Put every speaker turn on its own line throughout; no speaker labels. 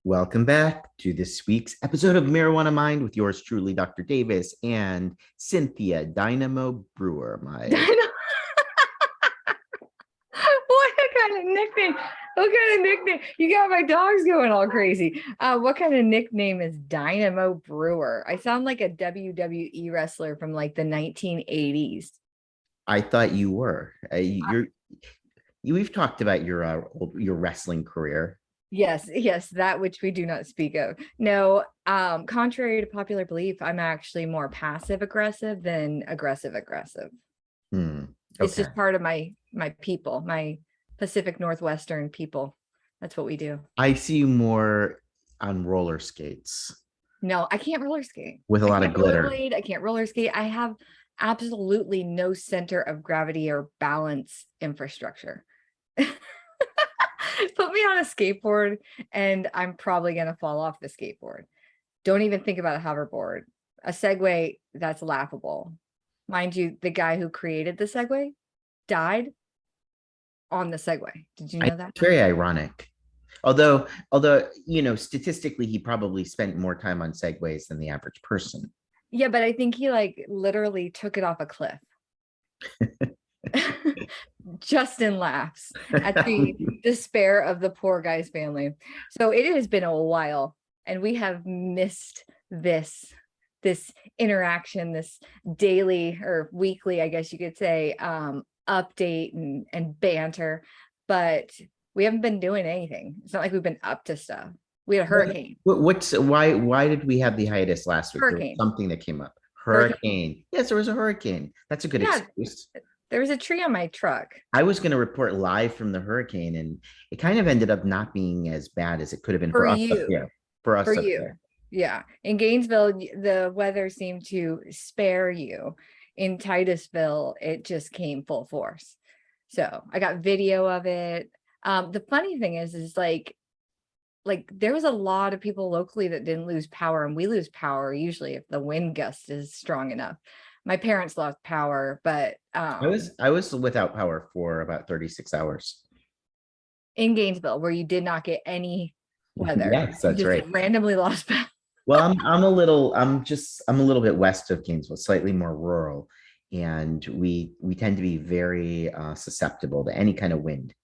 Welcome back to this week's episode of Marijuana Mind with yours truly, Dr. Davis and Cynthia Dynamo Brewer.
What kind of nickname? What kind of nickname? You got my dogs going all crazy. What kind of nickname is Dynamo Brewer? I sound like a WWE wrestler from like the 1980s.
I thought you were. We've talked about your wrestling career.
Yes, that which we do not speak of. No, contrary to popular belief, I'm actually more passive aggressive than aggressive aggressive. It's
Okay.
just part of my people, my Pacific Northwestern people. That's what we do.
I see you more on roller skates
No, I can't roller skate.
with a
I
lot of
can't
glitter.
rollerblade. I can't roller skate. I have absolutely no center of gravity or balance infrastructure. Put me on a skateboard and I'm probably going to fall off the skateboard. Don't even think about a hoverboard. A Segway, that's laughable. Mind you, the guy who created the Segway died on the Segway. Did you know that?
It's very ironic. Although, statistically, he probably spent more time on segways than the average person.
Yeah, but I think he like literally took it off a cliff. Justin laughs at the despair of the poor guy's family. So it has been a while and we have missed this interaction, this daily or weekly, I guess you could say, update and banter, but we haven't been doing anything. It's not like we've been up to stuff. We had a hurricane.
Why did we have the hiatus last week? There was
Hurricane.
something that came up.
Hurricane.
Hurricane. Yes, there was a hurricane. That's a good excuse.
There was a tree on my truck.
I was going to report live from the hurricane, and it kind of ended up not being as bad as it could have been
For
for us
you.
up here. For us
For
up
you.
there.
Yeah. In Gainesville, the weather seemed to spare you. In Titusville, it just came full force. So I got video of it. The funny thing is like there was a lot of people locally that didn't lose power, and we lose power usually if the wind gust is strong enough. My parents lost power, but
I was without power for about 36 hours.
In Gainesville, where you did not get any weather.
Yes, that's right.
Randomly lost power.
Well, I'm a little bit west of Gainesville, slightly more rural, and we tend to be very susceptible to any kind of wind.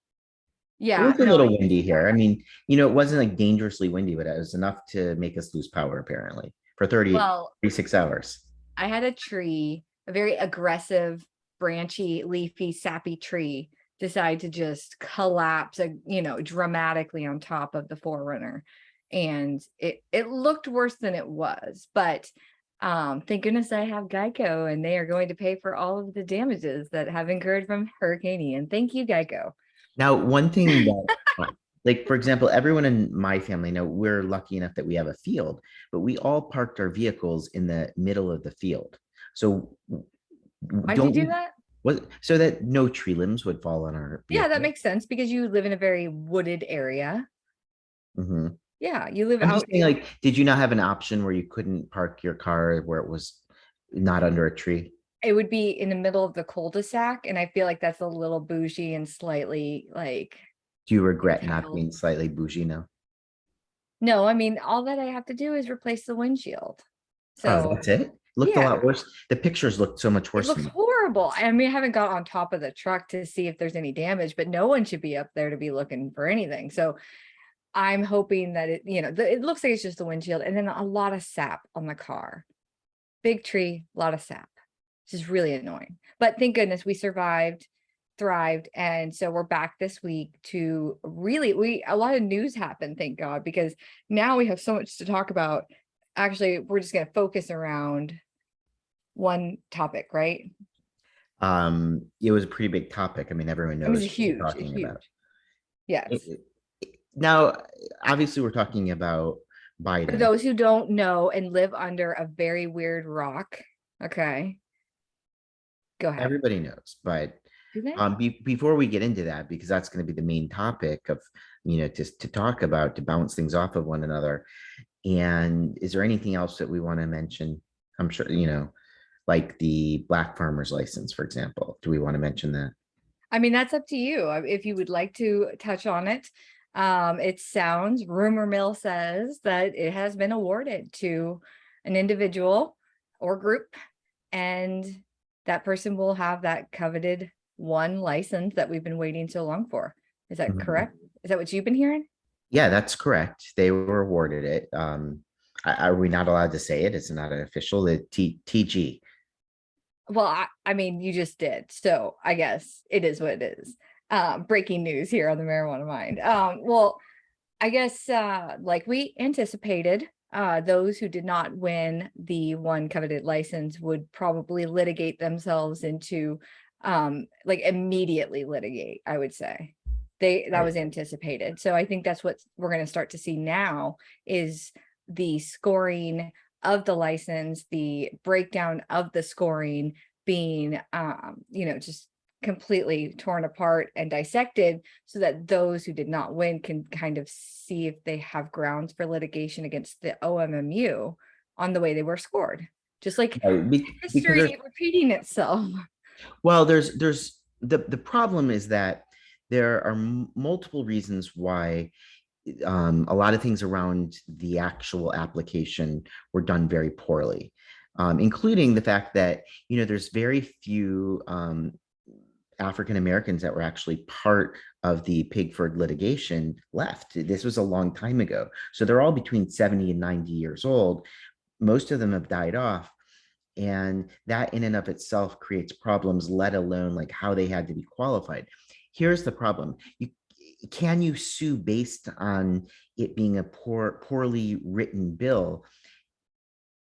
Yeah,
it was a little windy here. I mean, it wasn't like dangerously windy, but it was enough to make us lose power apparently for 36 hours.
I had a tree, a very aggressive, branchy, leafy, sappy tree decide to just collapse, dramatically on top of the Forerunner. And it looked worse than it was, but thank goodness I have Geico, and they are going to pay for all of the damages that have incurred from Hurricane Ian. Thank you, Geico.
Now, one thing that, like, for example, everyone in my family, we're lucky enough that we have a field, but we all parked our vehicles in the middle of the field. So
why'd you do that?
So that no tree limbs would fall on our vehicle.
Yeah, that makes sense because you live in a very wooded area.
Mm-hmm.
Yeah, you live
I'm
out.
Just saying, like, did you not have an option where you couldn't park your car where it was not under a tree?
It would be in the middle of the cul-de-sac, and I feel like that's a little bougie and slightly like.
Do you regret not being slightly bougie now?
No, I mean, all that I have to do is replace the windshield. So
that's it? Looked a lot worse. The pictures looked so much worse.
It looks horrible. I mean, I haven't got on top of the truck to see if there's any damage, but no one should be up there to be looking for anything. So I'm hoping that it looks like it's just the windshield, and then a lot of sap on the car. Big tree, a lot of sap. This is really annoying. But thank goodness we survived, thrived, and so we're back this week to really a lot of news happened, thank God, because now we have so much to talk about. Actually, we're just going to focus around one topic, right?
It was a pretty big topic. I mean, everyone knows
it was huge,
about.
Yes.
Now, obviously, we're talking about Biden.
For those who don't know and live under a very weird rock, okay, go ahead.
Everybody knows, but before we get into that, because that's going to be the main topic of, just to talk about, to bounce things off of one another. And is there anything else that we want to mention? I'm sure, like the black farmer's license, for example. Do we want to mention that?
I mean, that's up to you. If you would like to touch on it, It sounds, rumor mill says that it has been awarded to an individual or group, and that person will have that coveted one license that we've been waiting so long for. Is that
Mhm.
correct? Is that what you've been hearing?
Yeah, that's correct. They were awarded it. Are we not allowed to say it? It's not an official, the TG.
Well, I mean, you just did. So I guess it is what it is. Breaking news here on the Marijuana Mind. Well, I guess like we anticipated, those who did not win the one coveted license would probably litigate themselves into like immediately litigate, I would say. That
Right.
was anticipated. So I think that's what we're going to start to see now is the scoring of the license, the breakdown of the scoring being just completely torn apart and dissected so that those who did not win can kind of see if they have grounds for litigation against the OMMU on the way they were scored. Just like
Right. Because there's,
history repeating itself.
well, there's the problem is that there are multiple reasons why a lot of things around the actual application were done very poorly, including the fact that, there's very few African Americans that were actually part of the Pigford litigation left. This was a long time ago. So they're all between 70 and 90 years old. Most of them have died off. And that in and of itself creates problems, let alone like how they had to be qualified. Here's the problem. Can you sue based on it being a poorly written bill?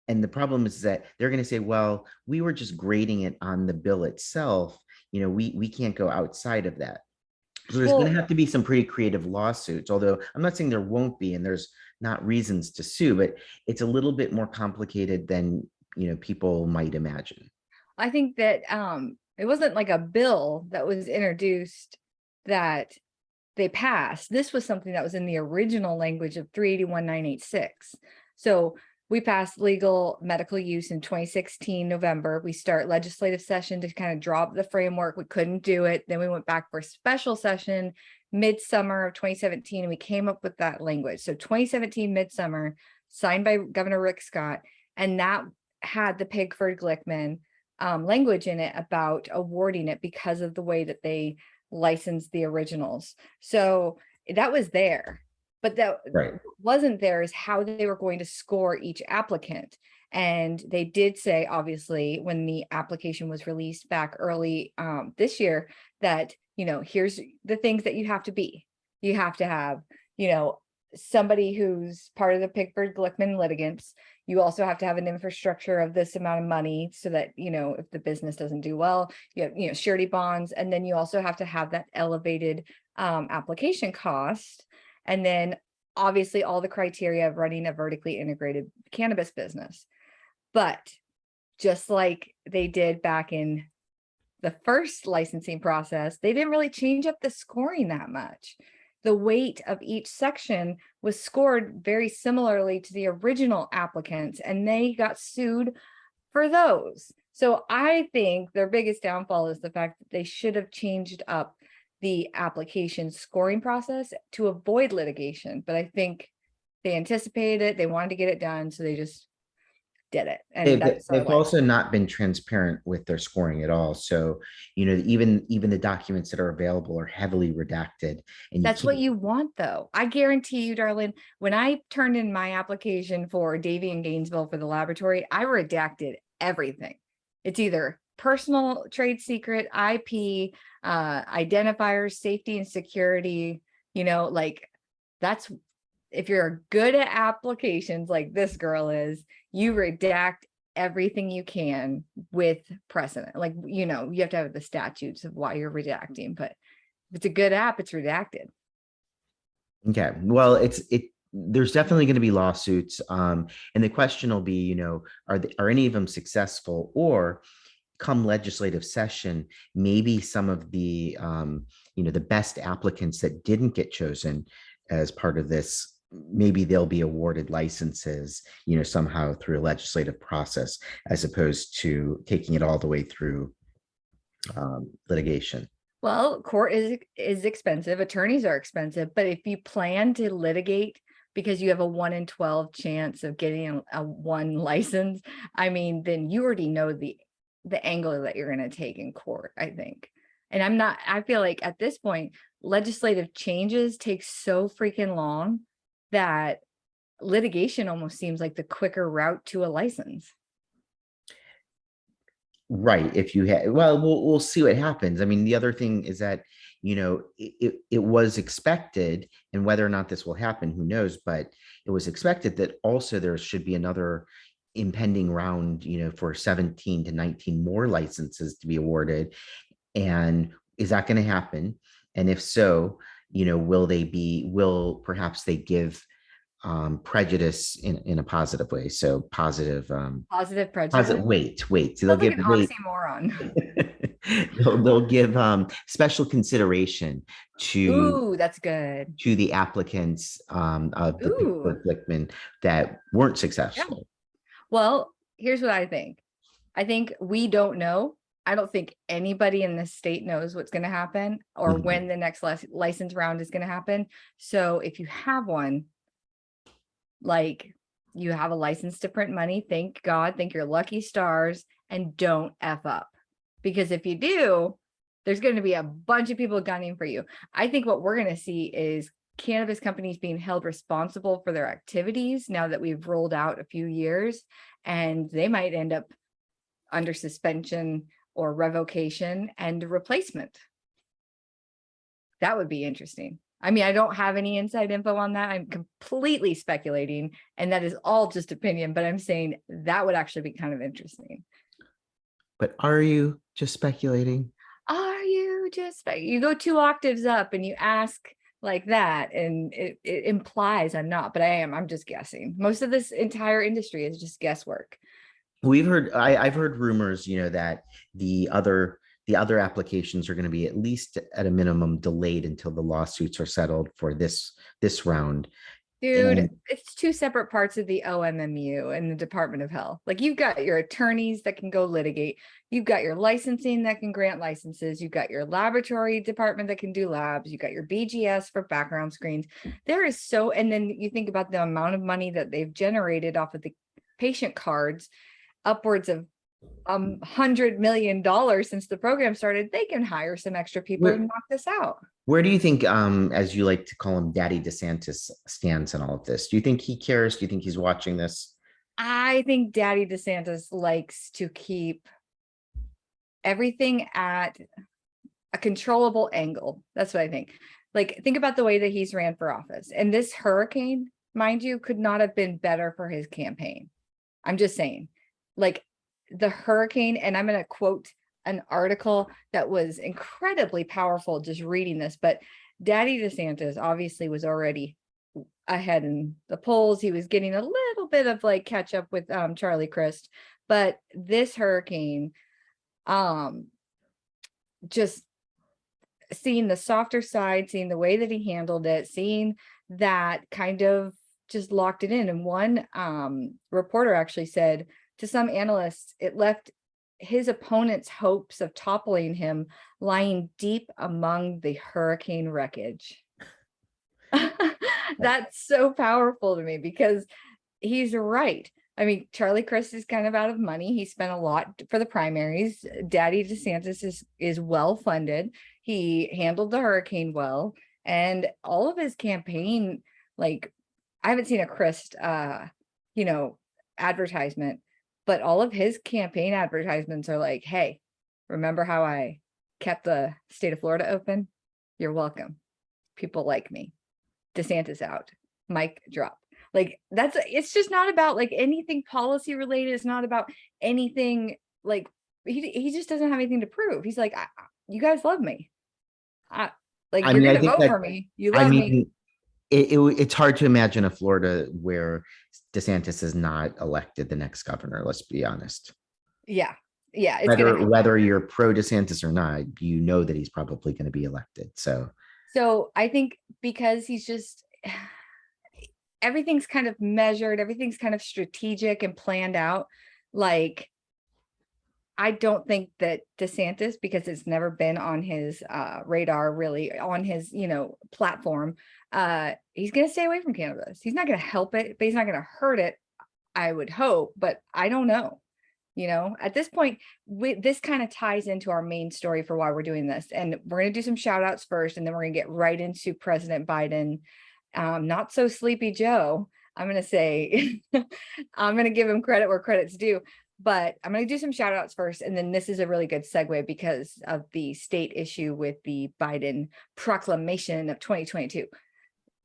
And the problem is that they're going to say, well, we were just grading it on the bill itself. We can't go outside of that. So there's going to
Well,
have to be some pretty creative lawsuits, although I'm not saying there won't be, and there's not reasons to sue, but it's a little bit more complicated than, people might imagine.
I think that it wasn't like a bill that was introduced that they passed. This was something that was in the original language of 381-986. So we passed legal medical use in 2016 November. We start legislative session to kind of drop the framework. We couldn't do it. Then we went back for a special session midsummer of 2017 and we came up with that language. So 2017 midsummer, signed by Governor Rick Scott, and that had the Pigford-Glickman language in it about awarding it because of the way that they licensed the originals. So that was there, but that
Right.
wasn't there is how they were going to score each applicant. And they did say, obviously, when the application was released back early this year, that, here's the things that you have to be. You have to have, somebody who's part of the Pickford-Glickman litigants. You also have to have an infrastructure of this amount of money so that, if the business doesn't do well, you have, surety bonds. And then you also have to have that elevated application cost. And then obviously all the criteria of running a vertically integrated cannabis business. But just like they did back in the first licensing process, they didn't really change up the scoring that much. The weight of each section was scored very similarly to the original applicants, and they got sued for those. So I think their biggest downfall is the fact that they should have changed up the application scoring process to avoid litigation. But I think they anticipated it, they wanted to get it done, so they just did it. And
They've
that's our
they've
life.
also not been transparent with their scoring at all. So, even the documents that are available are heavily redacted, and you
That's what
can't.
you want, though. I guarantee you, darling, when I turned in my application for Davie and Gainesville for the laboratory, I redacted everything. It's either personal trade secret, IP, identifiers, safety and security, like that's if you're good at applications like this girl is, you redact everything you can with precedent. Like, you have to have the statutes of why you're redacting, but if it's a good app, it's redacted.
Okay, well, there's definitely going to be lawsuits, and the question will be, are any of them successful, or come legislative session, maybe some of the best applicants that didn't get chosen as part of this, maybe they'll be awarded licenses, somehow through a legislative process, as opposed to taking it all the way through litigation.
Well, court is expensive, attorneys are expensive, but if you plan to litigate because you have a 1 in 12 chance of getting a one license, I mean, then you already know the angle that you're going to take in court, I think. And I feel like at this point, legislative changes take so freaking long that litigation almost seems like the quicker route to a license.
Right. If you had, well, we'll see what happens. I mean, the other thing is that, it was expected, and whether or not this will happen, who knows, but it was expected that also there should be another impending round, for 17 to 19 more licenses to be awarded. And is that going to happen? And if so, will perhaps they give prejudice in a positive way? So positive,
Positive
positive,
prejudice.
wait. So they'll
Sounds like
give
an
wait.
oxymoron.
They'll give special consideration to
Ooh, that's good.
the applicants of the
Ooh,
Pittsburgh Glickman that weren't
yeah.
successful.
Well, here's what I think. I think we don't know. I don't think anybody in the state knows what's going to happen or
Mhm.
when the next license round is going to happen. So if you have one, like you have a license to print money, thank God, thank your lucky stars, and don't F up. Because if you do, there's going to be a bunch of people gunning for you. I think what we're going to see is cannabis companies being held responsible for their activities now that we've rolled out a few years, and they might end up under suspension or revocation and replacement. That would be interesting. I mean, I don't have any inside info on that. I'm completely speculating, and that is all just opinion, but I'm saying that would actually be kind of interesting.
But are you just speculating?
Are you just, you go 2 octaves up and you ask like that, and it implies I'm not, but I am. I'm just guessing. Most of this entire industry is just guesswork.
I've heard rumors, that the other applications are going to be at least at a minimum delayed until the lawsuits are settled for this round.
Dude,
And
it's two separate parts of the OMMU and the Department of Health. Like you've got your attorneys that can go litigate. You've got your licensing that can grant licenses. You've got your laboratory department that can do labs. You've got your BGS for background screens. There is so, and then you think about the amount of money that they've generated off of the patient cards, upwards of $100 million since the program started. They can hire some extra people to
where
knock this out.
where do you think, as you like to call him, Daddy DeSantis stands in all of this? Do you think he cares? Do you think he's watching this?
I think Daddy DeSantis likes to keep everything at a controllable angle. That's what I think. Like, think about the way that he's ran for office. And this hurricane, mind you, could not have been better for his campaign. I'm just saying, like the hurricane, and I'm going to quote an article that was incredibly powerful just reading this, but Daddy DeSantis obviously was already ahead in the polls. He was getting a little bit of like catch up with Charlie Crist, but this hurricane, um, just seeing the softer side, seeing the way that he handled it, seeing that kind of just locked it in. And one reporter actually said to some analysts, it left his opponent's hopes of toppling him lying deep among the hurricane wreckage. That's so powerful to me because he's right. I mean, Charlie Crist is kind of out of money. He spent a lot for the primaries. Daddy DeSantis is well funded. He handled the hurricane well, and all of his campaign, like I haven't seen a Crist you know, advertisement, but all of his campaign advertisements are like, hey, remember how I kept the state of Florida open? You're welcome. People like me. DeSantis out. Mic drop. Like it's just not about like anything policy related. It's not about anything like he just doesn't have anything to prove. He's like, you guys love me. I, like
I
you're
mean, I
gonna
think
vote
that,
for me. You
I
love me.
mean, it's hard to imagine a Florida where DeSantis is not elected the next governor. Let's be honest.
Yeah. Yeah, it's gonna
Whether you're pro DeSantis or not, you know that he's probably going to be elected. So
so I think because he's just everything's kind of measured, everything's kind of strategic and planned out. Like I don't think that DeSantis, because it's never been on his radar, really on his, platform, he's going to stay away from cannabis. He's not going to help it, but he's not going to hurt it, I would hope, but I don't know. At this point, this kind of ties into our main story for why we're doing this. And we're going to do some shout outs first, and then we're going to get right into President Biden. Not so sleepy Joe. I'm going to say, I'm going to give him credit where credit's due, but I'm going to do some shout outs first. And then this is a really good segue because of the state issue with the Biden proclamation of 2022.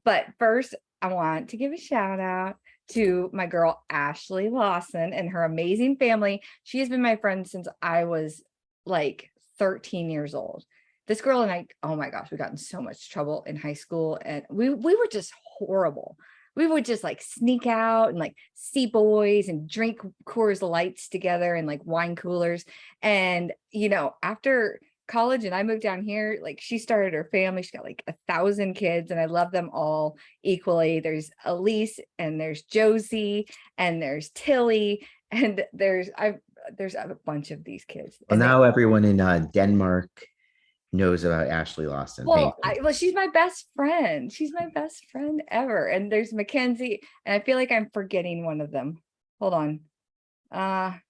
But first, I want to give a shout out to my girl, Ashley Lawson, and her amazing family. She has been my friend since I was like 13 years old. This girl and I, oh my gosh, we got in so much trouble in high school, and we were just horrible. We would just like sneak out and like see boys and drink Coors Lights together and like wine coolers. And, after college and I moved down here, like she started her family. She's got like 1,000 kids, and I love them all equally. There's Elise, and there's Josie, and there's Tilly, and there's a bunch of these kids.
Well,
And
now everyone in Denmark knows about Ashley Lawson.
well, she's my best friend. She's my best friend ever. And there's Mackenzie, and I feel like I'm forgetting one of them. Hold on. I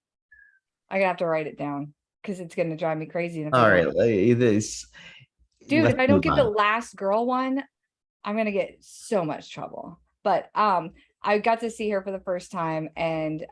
have to write it down because it's going to drive me crazy.
All right, this.
Dude, if I don't get the
on.
last girl one, I'm going to get so much trouble. But I got to see her for the first time, and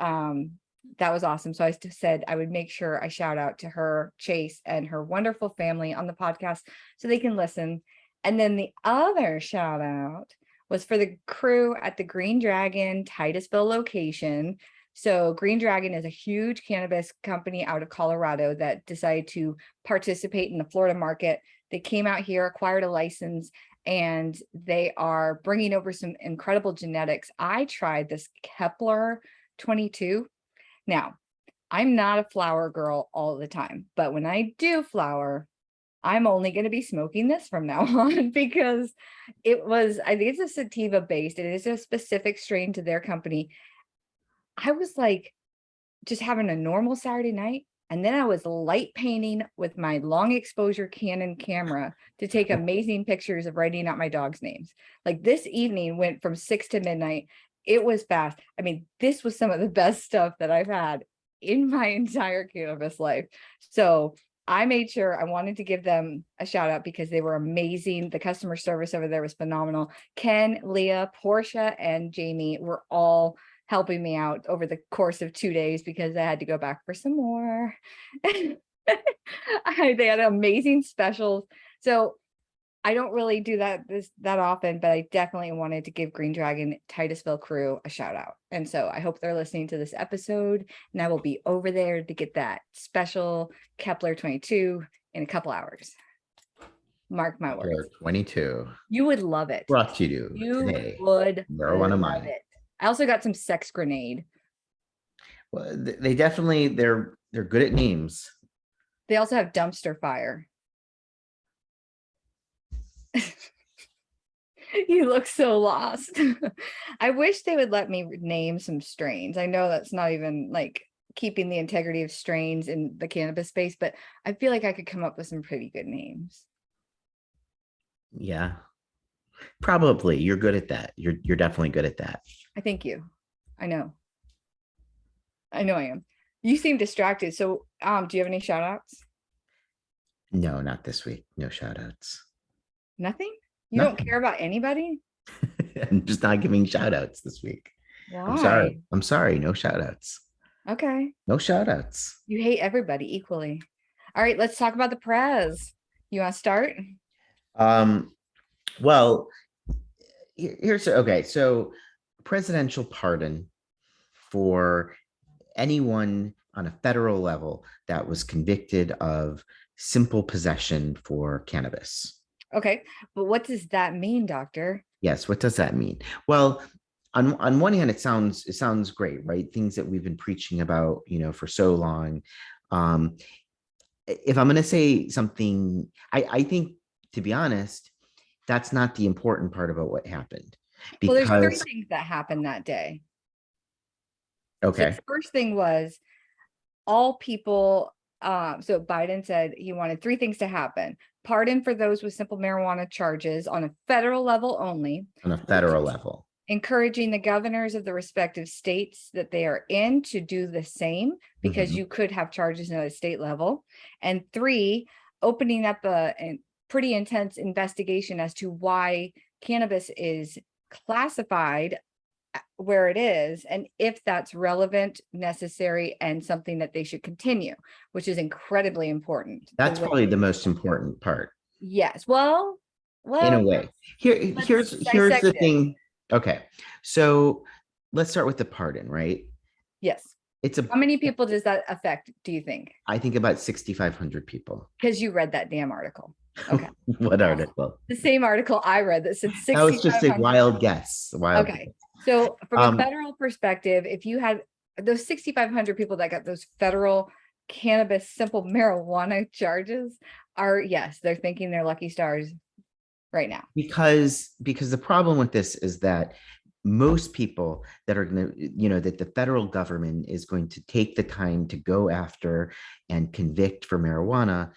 that was awesome. So I said I would make sure I shout out to her, Chase, and her wonderful family on the podcast so they can listen. And then the other shout out was for the crew at the Green Dragon Titusville location. So Green Dragon is a huge cannabis company out of Colorado that decided to participate in the Florida market. They came out here, acquired a license, and they are bringing over some incredible genetics. I tried this Kepler 22. Now, I'm not a flower girl all the time, but when I do flower, I'm only going to be smoking this from now on because I think it's a sativa based. It is a specific strain to their company. I was like just having a normal Saturday night. And then I was light painting with my long exposure Canon camera to take amazing pictures of writing out my dog's names. Like this evening went from 6 to midnight. It was fast. I mean, this was some of the best stuff that I've had in my entire cannabis life. So I made sure I wanted to give them a shout out because they were amazing. The customer service over there was phenomenal. Ken, Leah, Portia, and Jamie were all helping me out over the course of 2 days because I had to go back for some more. They had amazing specials. So I don't really do that often, but I definitely wanted to give Green Dragon Titusville crew a shout out. And so I hope they're listening to this episode, and I will be over there to get that special Kepler 22 in a couple hours. Mark my words.
22.
You would love it.
Brought to you today.
Would
one of mine.
it. I also got some sex grenade.
Well, they definitely they're good at names.
They also have dumpster fire. You look so lost. I wish they would let me name some strains. I know that's not even like keeping the integrity of strains in the cannabis space, but I feel like I could come up with some pretty good names.
Yeah, probably. You're good at that. You're definitely good at that.
I thank you. I know I am. You seem distracted. So do you have any shout outs?
No, not this week. No shout outs.
Nothing? You don't care about anybody?
I'm just not giving shout outs this week.
Why?
I'm sorry. No shout outs.
Okay.
No shout outs.
You hate everybody equally. All right, let's talk about the prez. You want to start?
Well, here's okay. So presidential pardon for anyone on a federal level that was convicted of simple possession for cannabis.
Okay, but what does that mean, doctor?
Yes, what does that mean? Well, on one hand, it sounds great, right? Things that we've been preaching about, for so long. If I'm going to say something, I think, to be honest, that's not the important part about what happened.
Well, there's 3 things that happened that day.
Okay.
So the first thing was all people So Biden said he wanted three things to happen: pardon for those with simple marijuana charges on a federal level only,
On a federal level.
encouraging the governors of the respective states that they are in to do the same, because
Mhm.
you could have charges at a state level. And three, opening up a pretty intense investigation as to why cannabis is classified where it is, and if that's relevant, necessary, and something that they should continue, which is incredibly important.
That's probably the most important part
Yes. Well,
in a
well,
way.
let's
Here's
dissect
the
it.
thing. Okay. So let's start with the pardon, right?
Yes.
It's a,
How many people does that affect, do you think?
I think about 6,500 people.
Because you read that damn article. Okay.
What
Well,
article?
the same article I read that said
That was just a
6,500.
wild guess. Wild
Okay.
guess.
So from a
Um,
federal perspective, if you had those 6,500 people that got those federal cannabis simple marijuana charges, are, yes, they're thinking they're lucky stars right now.
because the problem with this is that most people that are going to, that the federal government is going to take the time to go after and convict for marijuana,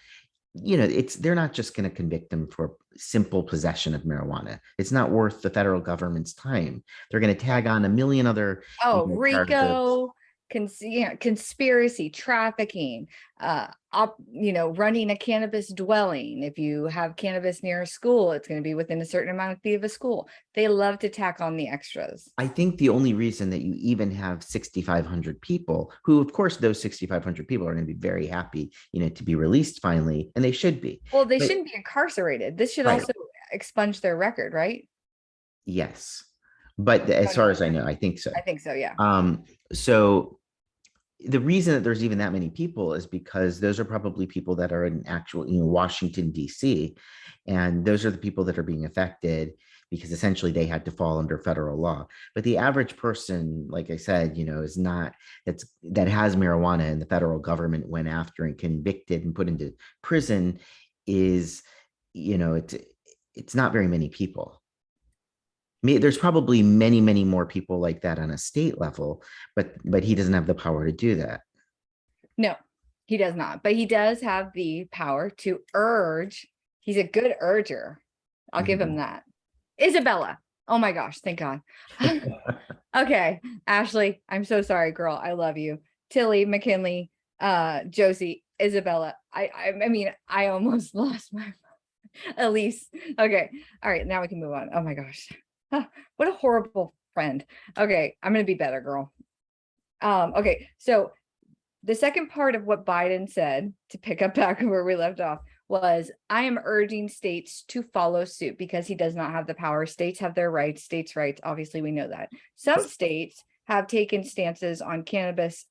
they're not just going to convict them for simple possession of marijuana. It's not worth the federal government's time. They're going to tag on a million other,
Oh,
charges.
RICO, conspiracy, trafficking, running a cannabis dwelling. If you have cannabis near a school, it's going to be within a certain amount of feet of a school. They love to tack on the extras.
I think the only reason that you even have 6,500 people, who, of course, those 6,500 people are going to be very happy, to be released finally, and they should be.
Well, they
But
shouldn't be incarcerated. This should
right,
also expunge their record, right?
yes, but as far as I know, I think so.
I think so, yeah.
So the reason that there's even that many people is because those are probably people that are in actual, Washington, D.C. And those are the people that are being affected because essentially they had to fall under federal law. But the average person, like I said, is not, that has marijuana and the federal government went after and convicted and put into prison is, it's not very many people. There's probably many, many more people like that on a state level, but he doesn't have the power to do that.
No, he does not. But he does have the power to urge. He's a good urger. I'll give him
Mhm.
that. Isabella. Oh my gosh, thank God. Okay, Ashley, I'm so sorry, girl. I love you. Tilly, McKinley, Josie, Isabella. I mean, I almost lost my Elise. Okay. All right, now we can move on. Oh my gosh. What a horrible friend. Okay, I'm gonna be better, girl. Okay, so the second part of what Biden said, to pick up back where we left off, was I am urging states to follow suit because he does not have the power. States have their rights, states' rights. Obviously, we know that. Some states have taken stances on cannabis,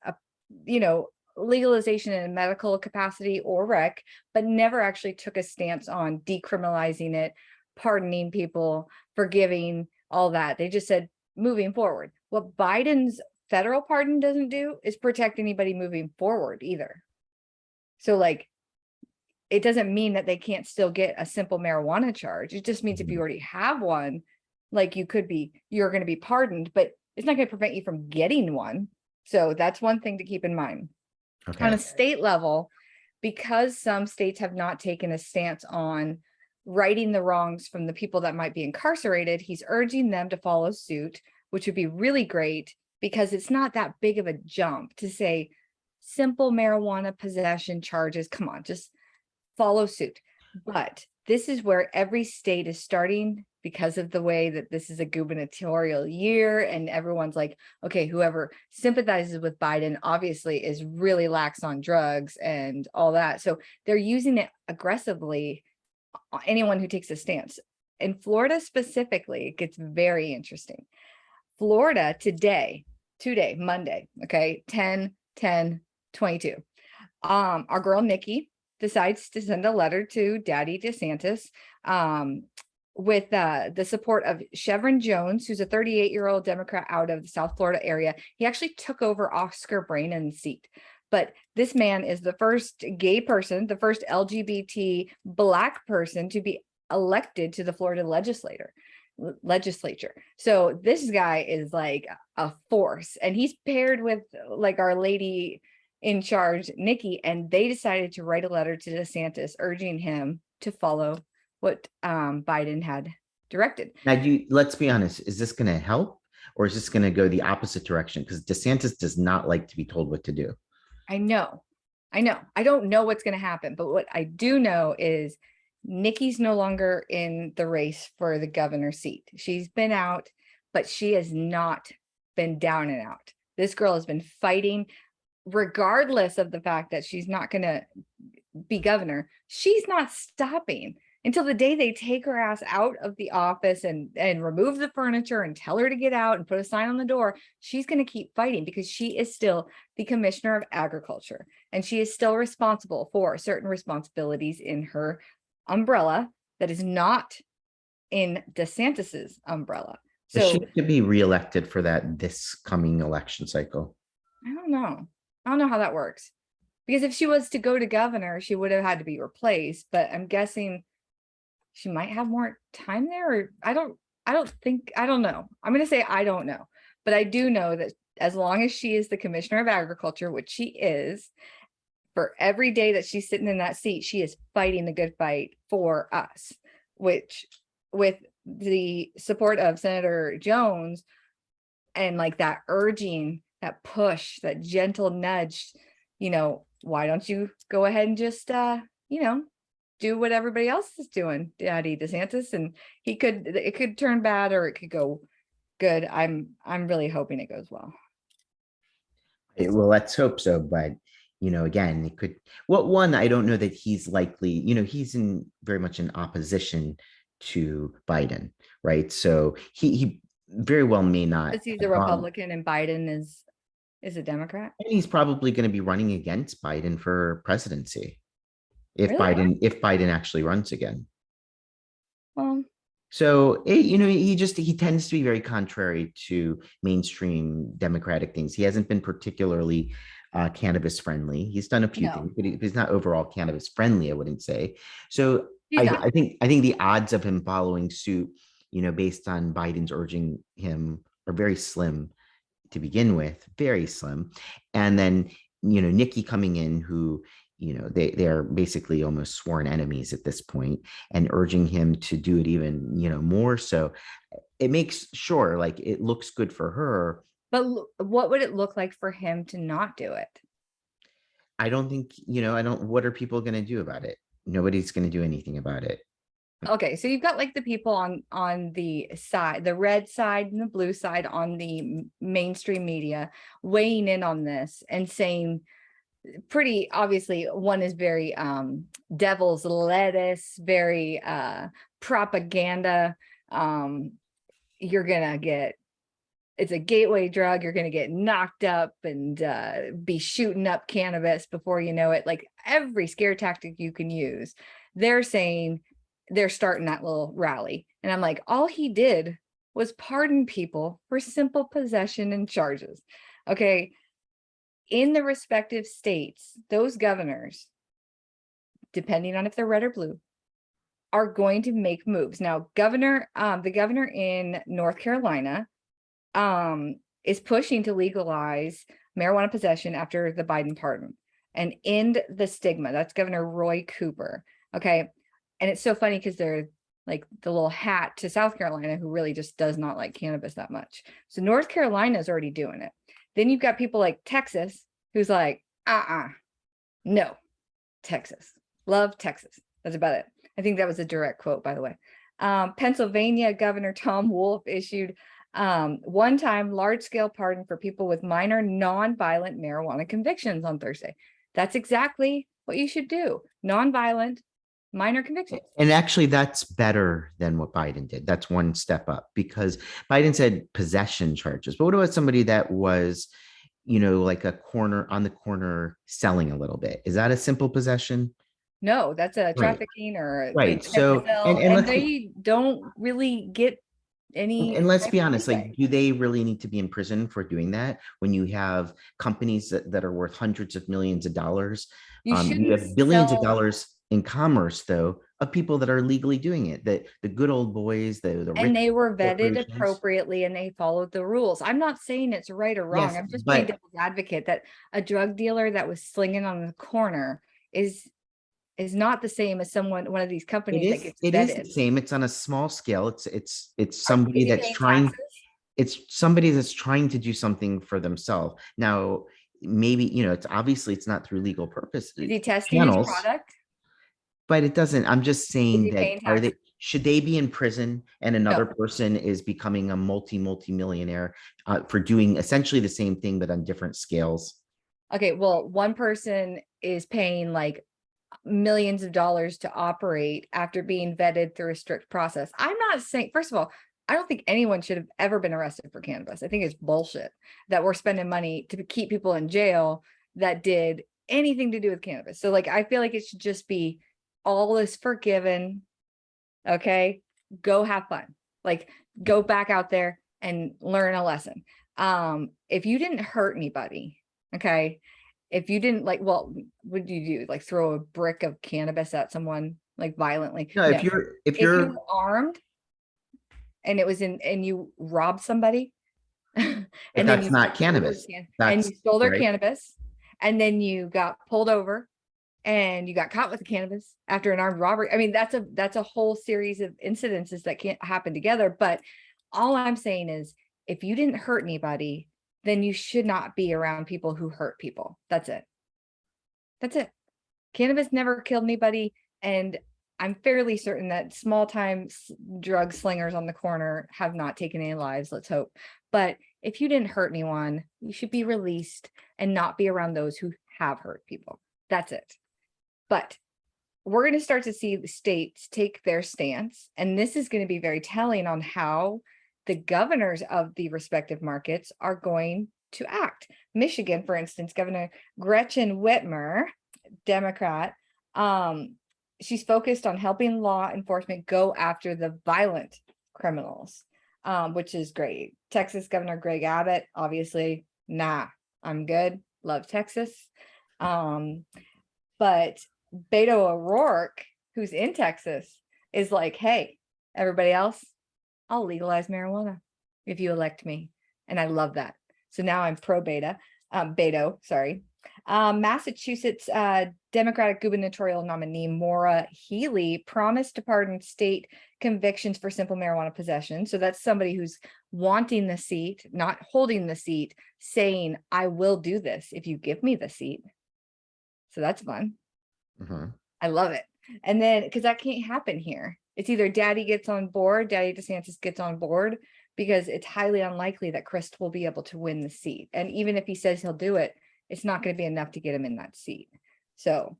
legalization in a medical capacity or rec, but never actually took a stance on decriminalizing it, pardoning people, forgiving, all that. They just said moving forward. What Biden's federal pardon doesn't do is protect anybody moving forward either. So like, it doesn't mean that they can't still get a simple marijuana charge. It just means if you already have one, like you're going to be pardoned, but it's not going to prevent you from getting one. So that's one thing to keep in mind.
Okay.
On a state level, because some states have not taken a stance on righting the wrongs from the people that might be incarcerated, he's urging them to follow suit, which would be really great because it's not that big of a jump to say simple marijuana possession charges. Come on, just follow suit. But this is where every state is starting, because of the way that this is a gubernatorial year and everyone's like, okay, whoever sympathizes with Biden obviously is really lax on drugs and all that. So they're using it aggressively, anyone who takes a stance. In Florida specifically, it gets very interesting. Florida today, Monday, okay, 10/10/22. Our girl Nikki decides to send a letter to Daddy DeSantis, with the support of Chevron Jones, who's a 38-year-old Democrat out of the South Florida area. He actually took over Oscar Brannon's seat. But this man is the first gay person, the first LGBT Black person to be elected to the Florida legislature. So this guy is like a force, and he's paired with like Our Lady in charge, Nikki, and they decided to write a letter to DeSantis urging him to follow what Biden had directed.
Now, let's be honest, is this going to help or is this going to go the opposite direction? Because DeSantis does not like to be told what to do.
I know. I don't know what's going to happen, but what I do know is Nikki's no longer in the race for the governor seat. She's been out, but she has not been down and out. This girl has been fighting, regardless of the fact that she's not going to be governor. She's not stopping until the day they take her ass out of the office and remove the furniture and tell her to get out and put a sign on the door. She's going to keep fighting because she is still the commissioner of agriculture, and she is still responsible for certain responsibilities in her umbrella that is not in DeSantis's umbrella.
So
So
she could be reelected for this coming election cycle.
I don't know. I don't know how that works, because if she was to go to governor, she would have had to be replaced, but I'm guessing she might have more time there. Or I don't know. I'm going to say I don't know, but I do know that as long as she is the commissioner of agriculture, which she is, for every day that she's sitting in that seat, she is fighting the good fight for us, which with the support of Senator Jones and like that urging, that push, that gentle nudge, why don't you go ahead and just, do what everybody else is doing, Daddy DeSantis, and it could turn bad or it could go good. I'm really hoping it goes well.
Well, let's hope so. But, again, it could, I don't know that he's likely, he's very much in opposition to Biden, right? So he very well may not.
Because he's a Republican and Biden is a Democrat.
And he's probably going to be running against Biden for presidency if
Really?
Biden actually runs again.
Well,
so he tends to be very contrary to mainstream Democratic things. He hasn't been particularly cannabis friendly. He's done a few things, but he's not overall cannabis friendly, I wouldn't say. So I think the odds of him following suit, based on Biden's urging him, are very slim to begin with, very slim. And then, Nikki coming in, who, they are basically almost sworn enemies at this point, and urging him to do it even, more so. It makes sure, like, it looks good for her.
But what would it look like for him to not do it?
I don't think, what are people going to do about it? Nobody's going to do anything about it.
Okay, so you've got like the people on the side, the red side and the blue side on the mainstream media weighing in on this and saying pretty obviously, one is very devil's lettuce, very propaganda. You're gonna get, it's a gateway drug, you're gonna get knocked up and be shooting up cannabis before you know it. Like every scare tactic you can use, they're saying, they're starting that little rally. And I'm like, all he did was pardon people for simple possession and charges. Okay. In the respective states, those governors, depending on if they're red or blue, are going to make moves. Now, the governor in North Carolina is pushing to legalize marijuana possession after the Biden pardon and end the stigma. That's Governor Roy Cooper. Okay. And it's so funny because they're like the little hat to South Carolina, who really just does not like cannabis that much. So North Carolina is already doing it. Then you've got people like Texas, who's like, no, Texas, love Texas. That's about it. I think that was a direct quote, by the way. Pennsylvania Governor Tom Wolf issued one-time large-scale pardon for people with minor non-violent marijuana convictions on Thursday. That's exactly what you should do. Non-violent minor convictions.
And actually, that's better than what Biden did. That's one step up, because Biden said possession charges. But what about somebody that was, like on the corner selling a little bit? Is that a simple possession?
No, that's a trafficking or
right. So, and
they don't really get any.
And let's be honest, like, do they really need to be in prison for doing that when you have companies that are worth hundreds of millions of dollars? You have billions of dollars in commerce, though, of people that are legally doing it, the good old boys, the rich
And they were vetted
corporations.
appropriately and they followed the rules. I'm not saying it's right or wrong.
Yes,
I'm just playing
but
devil's advocate that a drug dealer that was slinging on the corner is not the same as one of these companies that gets
it is the
vetted.
same. It's on a small scale. It's
Is
somebody
he
that's
paying taxes?
trying to do something for themselves. Now, maybe, it's obviously it's not through legal purpose
Is he testing his
channels,
product?
but it doesn't. I'm just
Is
saying
he
that
paying taxes?
should they be in prison and another
No.
person is becoming a multi-millionaire for doing essentially the same thing, but on different scales?
Okay, well, one person is paying like millions of dollars to operate after being vetted through a strict process. I'm not saying, first of all, I don't think anyone should have ever been arrested for cannabis. I think it's bullshit that we're spending money to keep people in jail that did anything to do with cannabis. So like, I feel like it should just be all is forgiven. Okay, go have fun. Like, go back out there and learn a lesson. If you didn't hurt anybody, okay, if you didn't like, well, what do you do? Like throw a brick of cannabis at someone like violently?
No,
No.
if
If you
you're
were armed and it was and you robbed somebody and
but
then
that's
you
not
stole their
cannabis.
and
That's
you stole their
right.
cannabis and then you got pulled over and you got caught with the cannabis after an armed robbery. I mean, that's a whole series of incidences that can't happen together. But all I'm saying is if you didn't hurt anybody, then you should not be around people who hurt people. That's it. That's it. Cannabis never killed anybody. And I'm fairly certain that small time drug slingers on the corner have not taken any lives. Let's hope. But if you didn't hurt anyone, you should be released and not be around those who have hurt people. That's it. But we're going to start to see the states take their stance. And this is going to be very telling on how the governors of the respective markets are going to act. Michigan, for instance, Governor Gretchen Whitmer, Democrat, she's focused on helping law enforcement go after the violent criminals, which is great. Texas Governor Greg Abbott, obviously, nah, I'm good. Love Texas. But Beto O'Rourke, who's in Texas, is like, hey, everybody else, I'll legalize marijuana if you elect me. And I love that. So now I'm pro Beto, sorry. Massachusetts Democratic gubernatorial nominee Maura Healey promised to pardon state convictions for simple marijuana possession. So that's somebody who's wanting the seat, not holding the seat, saying, I will do this if you give me the seat. So that's fun.
Mhm.
I love it. And then, because that can't happen here. It's either Daddy gets on board, Daddy DeSantis gets on board, because it's highly unlikely that Christ will be able to win the seat. And even if he says he'll do it, it's not going to be enough to get him in that seat. So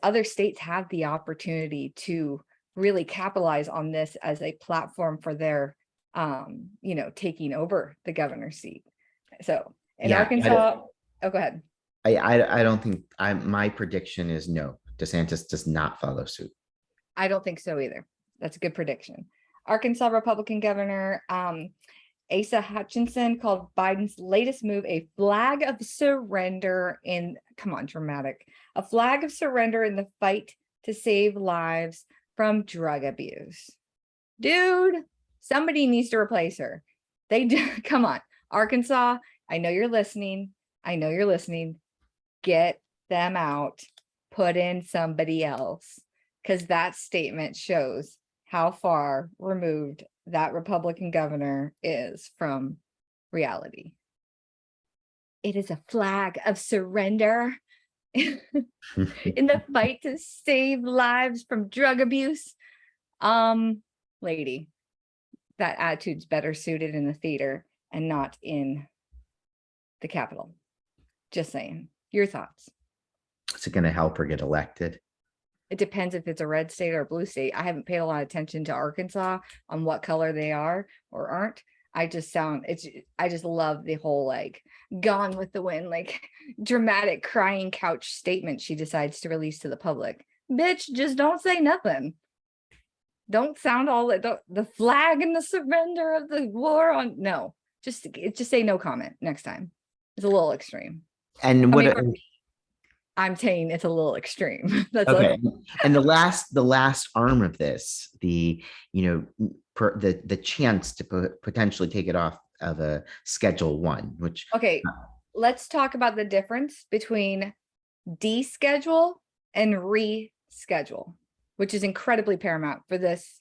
other states have the opportunity to really capitalize on this as a platform for their, taking over the governor's seat. So in Arkansas, oh, go ahead.
I don't think my prediction is no. DeSantis does not follow suit.
I don't think so either. That's a good prediction. Arkansas Republican Governor Asa Hutchinson called Biden's latest move a flag of surrender a flag of surrender in the fight to save lives from drug abuse. Dude, somebody needs to replace her. They do. Come on, Arkansas. I know you're listening. Get them out. Put in somebody else, because that statement shows how far removed that Republican governor is from reality. It is a flag of surrender in the fight to save lives from drug abuse. Lady, that attitude's better suited in the theater and not in the Capitol. Just saying. Your thoughts?
Is it going to help her get elected?
It depends if it's a red state or a blue state. I haven't paid a lot of attention to Arkansas on what color they are or aren't. I just love the whole like gone with the wind, like dramatic crying couch statement she decides to release to the public. Bitch, just don't say nothing. Don't sound all the flag and the surrender of the war on. No, just say no comment next time. It's a little extreme.
And
I'm saying it's a little extreme. That's
Okay. And the last arm of this, the, the chance to potentially take it off of a Schedule 1, which,
okay. Let's talk about the difference between deschedule and reschedule, which is incredibly paramount for this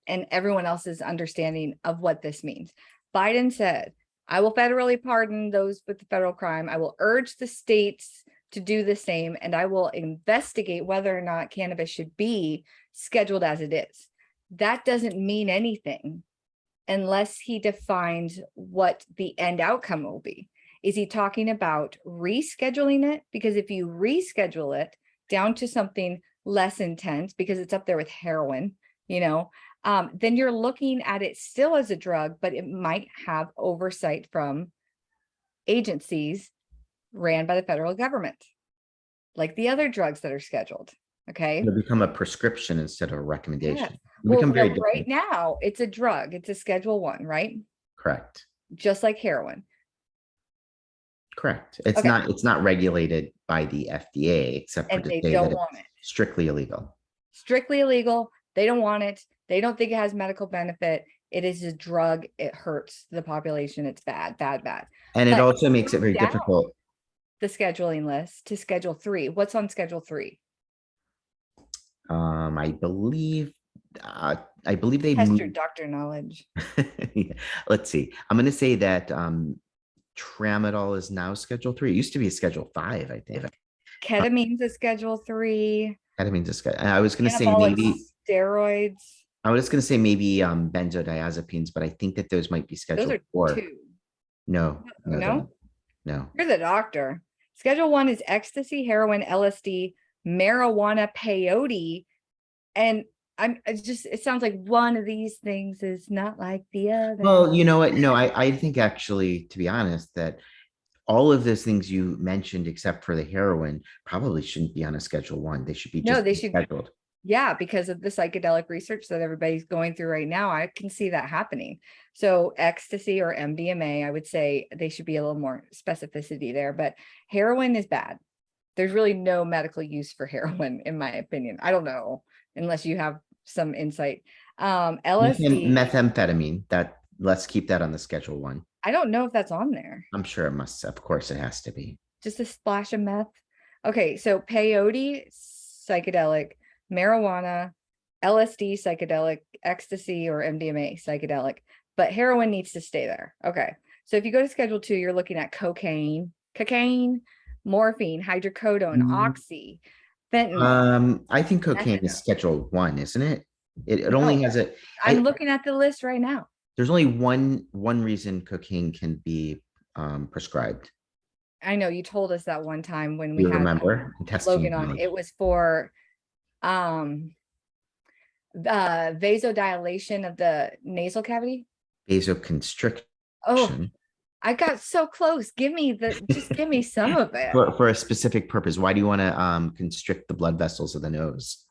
and everyone else's understanding of what this means. Biden said, I will federally pardon those with the federal crime. I will urge the states to do the same, and I will investigate whether or not cannabis should be scheduled as it is. That doesn't mean anything unless he defines what the end outcome will be. Is he talking about rescheduling it? Because if you reschedule it down to something less intense, because it's up there with heroin, then you're looking at it still as a drug, but it might have oversight from agencies ran by the federal government, like the other drugs that are scheduled. Okay.
it'll become a prescription instead of a
Yeah.
recommendation. It'll
Well,
become very
no, right
different.
now it's a drug. It's a Schedule 1, right?
Correct.
Just like heroin.
Correct. It's
Okay.
not regulated by the FDA except for
And
to
they
say
don't
that
want
it's
it.
strictly illegal.
Strictly illegal. They don't want it. They don't think it has medical benefit. It is a drug. It hurts the population. It's bad, bad, bad.
And it
But
also makes it
move
very
down
difficult.
the scheduling list to Schedule 3. What's on Schedule 3?
I believe they
Test your
moved.
doctor knowledge.
Yeah. Let's see. I'm going to say that tramadol is now Schedule 3. It used to be a Schedule 5, I think.
Ketamine's a Schedule 3.
Ketamine's a schedule. I was going to say
Anabolic
maybe.
steroids.
I was going to say maybe benzodiazepines, but I think that those might be
Those
Schedule
are
4.
2.
No, they're
No?
not. No.
You're the doctor. Schedule 1 is ecstasy, heroin, LSD, marijuana, peyote, and it sounds like one of these things is not like the other.
Well, you know what? No, I think actually, to be honest, that all of those things you mentioned, except for the heroin, probably shouldn't be on a Schedule 1. They should be
No,
just
they should.
scheduled.
Yeah, because of the psychedelic research that everybody's going through right now, I can see that happening. So ecstasy or MDMA, I would say they should be a little more specificity there, but heroin is bad. There's really no medical use for heroin, in my opinion. I don't know, unless you have some insight. LSD,
Methamphetamine, let's keep that on the Schedule 1.
I don't know if that's on there.
I'm sure it must. Of course, it has to be.
Just a splash of meth. Okay, so peyote, psychedelic, marijuana, LSD, psychedelic, ecstasy or MDMA, psychedelic, but heroin needs to stay there. Okay, so if you go to Schedule 2, you're looking at cocaine, morphine, hydrocodone, oxy, fentanyl.
I think cocaine is
Methadone.
Schedule 1, isn't it? It
No,
only has a.
I'm looking at the list right now.
There's only one reason cocaine can be prescribed.
I know you told us that one time when we
You
had
remember testing
Logan on. It was for vasodilation of the nasal cavity.
vasoconstriction.
Oh, I got so close. Just give me some of it.
For a specific purpose. Why do you want to constrict the blood vessels of the nose?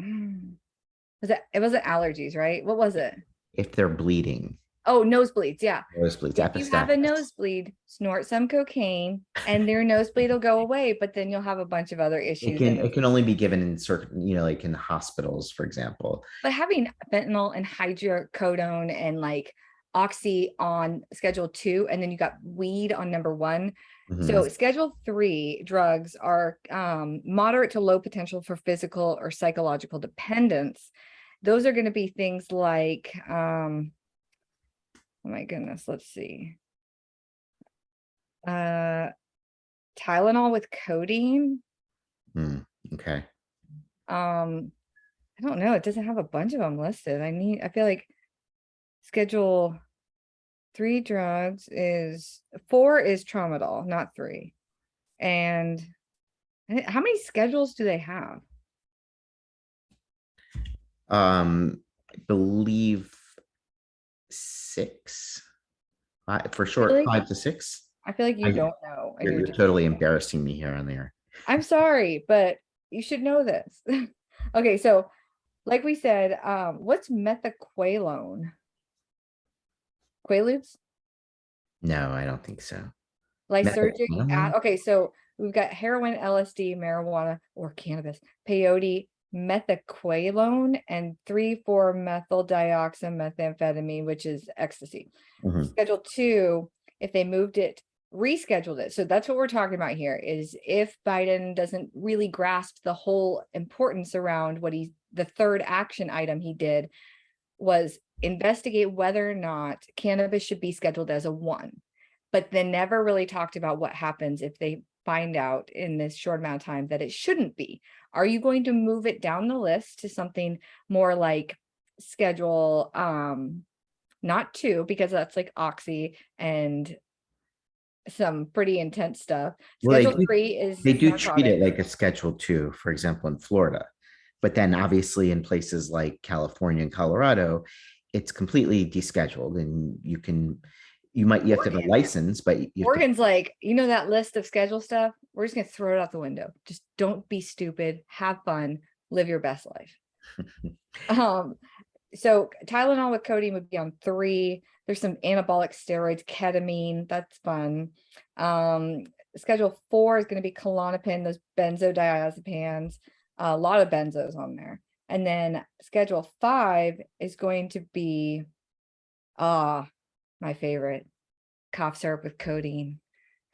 It wasn't allergies, right? What was it?
If they're bleeding.
Oh, nosebleeds. Yeah.
Nosebleeds.
If you have a nosebleed, snort some cocaine and your nosebleed will go away, but then you'll have a bunch of other issues.
It can only be given in certain, like in hospitals, for example.
But having fentanyl and hydrocodone and like oxy on Schedule 2, and then you got weed on number 1. So Schedule 3 drugs are moderate to low potential for physical or psychological dependence. Those are going to be things like, oh my goodness, let's see. Tylenol with codeine.
Okay.
I don't know. It doesn't have a bunch of them listed. I feel like Schedule 3 drugs is 4 is tramadol, not 3. And how many schedules do they have?
I believe 6. For short,
Really?
5 to 6.
I feel like you don't know. And
You're
just
totally embarrassing me here on there.
I'm sorry, but you should know this. Okay, so like we said, what's methaqualone? Quaaludes?
No, I don't think so.
Lysergic,
Methamphetamine?
okay, so we've got heroin, LSD, marijuana, or cannabis, peyote, methaqualone, and 3,4-methyl dioxymethamphetamine, which is ecstasy.
Mhm.
Schedule 2, if they moved it, rescheduled it. So that's what we're talking about here, is if Biden doesn't really grasp the whole importance around what the third action item he did was investigate whether or not cannabis should be scheduled as a 1, but then never really talked about what happens if they find out in this short amount of time that it shouldn't be. Are you going to move it down the list to something more like schedule not 2, because that's like oxy and some pretty intense stuff.
Well,
Schedule 3 is
they do treat it
narcotics.
like a Schedule 2, for example, in Florida. But then obviously in places like California and Colorado, it's completely descheduled and you have to have a
Oregon.
license, but you have to.
Oregon's like, that list of schedule stuff, we're just gonna throw it out the window. Just don't be stupid, have fun, live your best life. Um, so Tylenol with codeine would be on 3. There's some anabolic steroids, ketamine, that's fun. Schedule 4 is going to be Klonopin, those benzodiazepines, a lot of benzos on there. And then schedule 5 is going to be my favorite, cough syrup with codeine.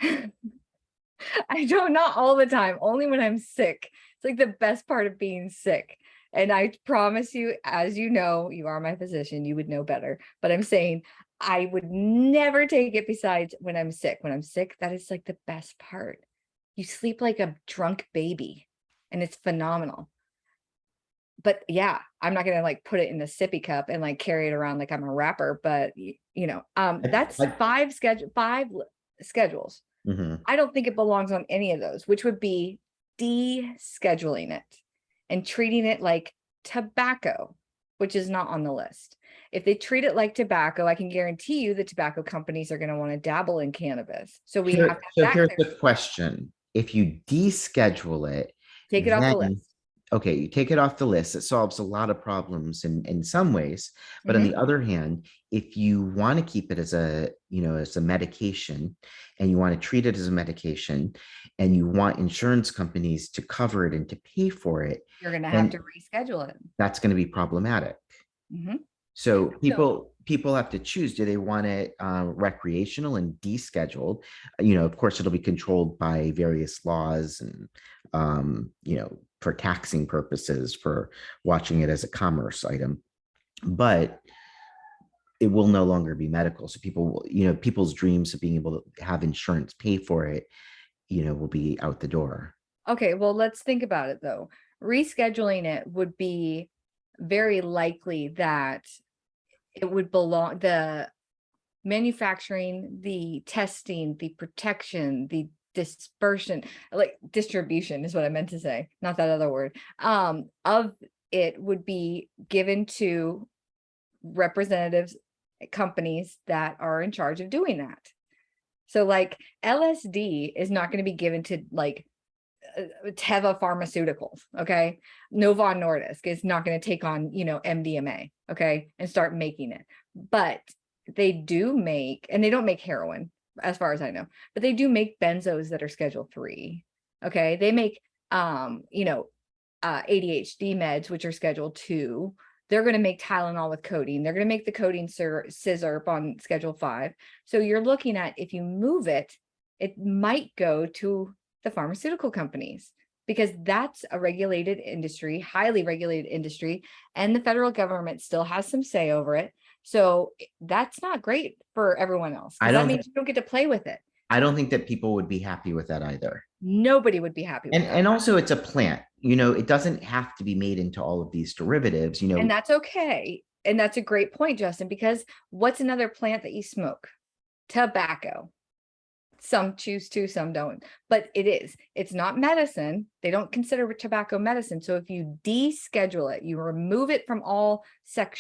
I don't, not all the time, only when I'm sick. It's like the best part of being sick. And I promise you, as you know, you are my physician, you would know better. But I'm saying I would never take it besides when I'm sick. When I'm sick, that is like the best part. You sleep like a drunk baby and it's phenomenal. But yeah, I'm not gonna like put it in the sippy cup and like carry it around like I'm a rapper, but that's
I-
5 schedules.
Mhm.
I don't think it belongs on any of those, which would be descheduling it and treating it like tobacco, which is not on the list. If they treat it like tobacco, I can guarantee you the tobacco companies are going to want to dabble in cannabis. So we have to have
So
that
here's
clear.
the question. If you deschedule it,
Take it off the
then,
list.
okay, you take it off the list. It solves a lot of problems in some ways. But on
Mhm.
the other hand, if you want to keep it as as a medication and you want to treat it as a medication and you want insurance companies to cover it and to pay for it,
You're going to have to
then
reschedule it.
that's going to be problematic.
Mhm.
So
So
people have to choose. Do they want it recreational and descheduled? Of course, it'll be controlled by various laws and for taxing purposes, for watching it as a commerce item. But it will no longer be medical. So people's dreams of being able to have insurance pay for it, will be out the door.
okay, well, let's think about it though. Rescheduling it would be very likely that it would belong, the manufacturing, the testing, the protection, the dispersion, like distribution is what I meant to say, not that other word, of it would be given to representatives, companies that are in charge of doing that. So like LSD is not going to be given to like Teva Pharmaceuticals, okay? Novo Nordisk is not going to take on, MDMA, okay, and start making it. But they do make, and they don't make heroin, as far as I know, but they do make benzos that are Schedule 3. Okay, they make ADHD meds, which are Schedule 2. They're going to make Tylenol with codeine. They're going to make the codeine scissor on Schedule 5. So you're looking at, if you move it, it might go to the pharmaceutical companies, because that's a regulated industry, highly regulated industry, and the federal government still has some say over it. So that's not great for everyone else,
I
because that
don't
means you don't get to play with it.
I don't think that people would be happy with that either.
Nobody would be happy with that.
And also it's a plant. It doesn't have to be made into all of these derivatives.
And that's okay. And that's a great point, Justin, because what's another plant that you smoke? Tobacco. Some choose to, some don't, but it's not medicine. They don't consider tobacco medicine. So if you deschedule it, you remove it from all 5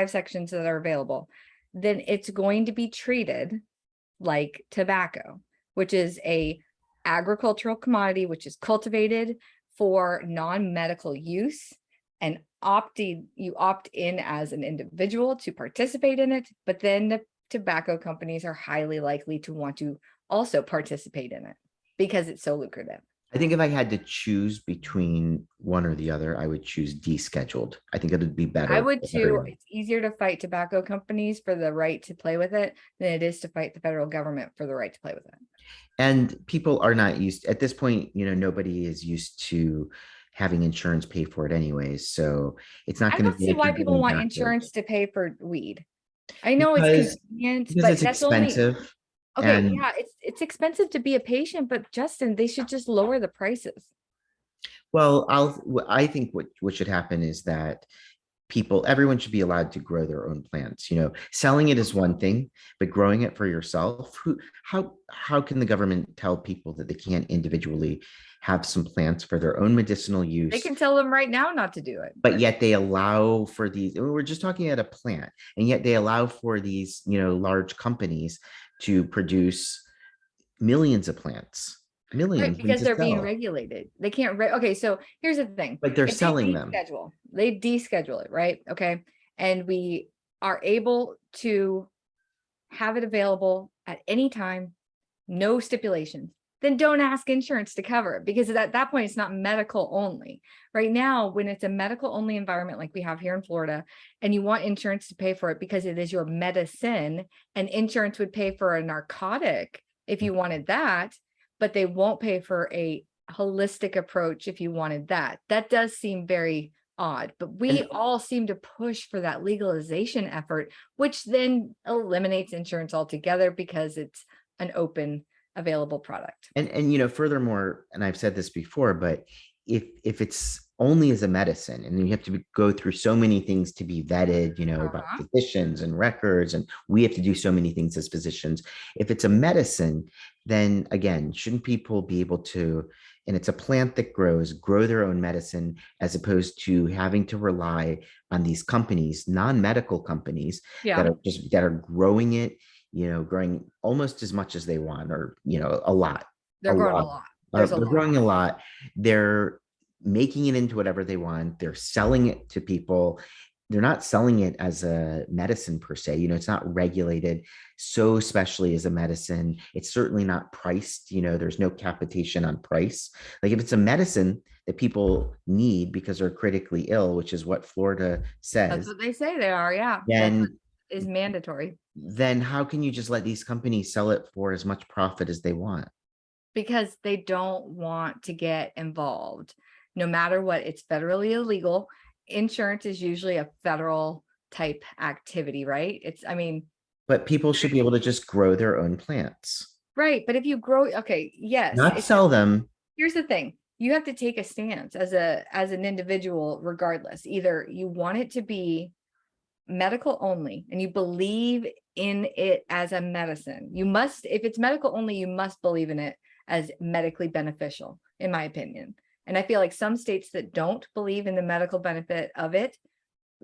sections that are available, then it's going to be treated like tobacco, which is a agricultural commodity, which is cultivated for non-medical use, and you opt in as an individual to participate in it, but then the tobacco companies are highly likely to want to also participate in it because it's so lucrative.
I think if I had to choose between one or the other, I would choose descheduled. I think it would be
I
better
would
for
too.
everyone.
It's easier to fight tobacco companies for the right to play with it than it is to fight the federal government for the right to play with it.
And people are not used at this point, nobody is used to having insurance pay for it anyways. So it's not
I
going to
don't
be
see
like
why
you're
people
going
want
backwards
insurance to pay for weed. I know it's
because
convenient,
because
but
it's
that's only
expensive.
okay.
And
Yeah, it's expensive to be a patient, but Justin, they should just lower the prices.
well, I think what should happen is that everyone should be allowed to grow their own plants. Selling it is one thing, but growing it for yourself, how can the government tell people that they can't individually have some plants for their own medicinal
They
use,
can tell them right now not to do it.
but yet they allow for these, we're just talking at a plant, and yet they allow for these, large companies to produce millions of plants,
Right,
millions, and
because
to
they're being
sell,
regulated. They can't okay, so here's the thing.
but they're
If they
selling them.
deschedule it, right? Okay. And we are able to have it available at any time, no stipulations, then don't ask insurance to cover it because at that point it's not medical only. Right now, when it's a medical only environment like we have here in Florida, and you want insurance to pay for it because it is your medicine, and insurance would pay for a narcotic if you wanted that, but they won't pay for a holistic approach if you wanted that. That does seem very odd, but we
And
all seem to push for that legalization effort, which then eliminates insurance altogether because it's an open available product.
and furthermore, and I've said this before, but if it's only as a medicine, and you have to go through so many things to be vetted, by
Uh-huh.
physicians and records, and we have to do so many things as physicians. If it's a medicine, then again, shouldn't people be able to, and it's a plant that grow their own medicine, as opposed to having to rely on these companies, non-medical companies,
Yeah,
that are growing it, growing almost as much as they want, or a lot,
they're
a
growing a
lot.
lot. There's a
They're
lot.
growing a lot. They're making it into whatever they want. They're selling it to people. They're not selling it as a medicine per se. It's not regulated so specially as a medicine. It's certainly not priced. There's no capitation on price. Like if it's a medicine that people need because they're critically ill, which is what Florida
That's
says,
what they say they are. Yeah, that's what
then
is mandatory
then how can you just let these companies sell it for as much profit as they want?
because they don't want to get involved. No matter what, it's federally illegal. Insurance is usually a federal type activity, right? I mean,
But people should be able to just grow their own plants,
right. But if you grow, okay, yes,
not sell them.
here's the thing. You have to take a stance as an individual, regardless. Either you want it to be medical only and you believe in it as a medicine. You must, if it's medical only, you must believe in it as medically beneficial, in my opinion. And I feel like some states that don't believe in the medical benefit of it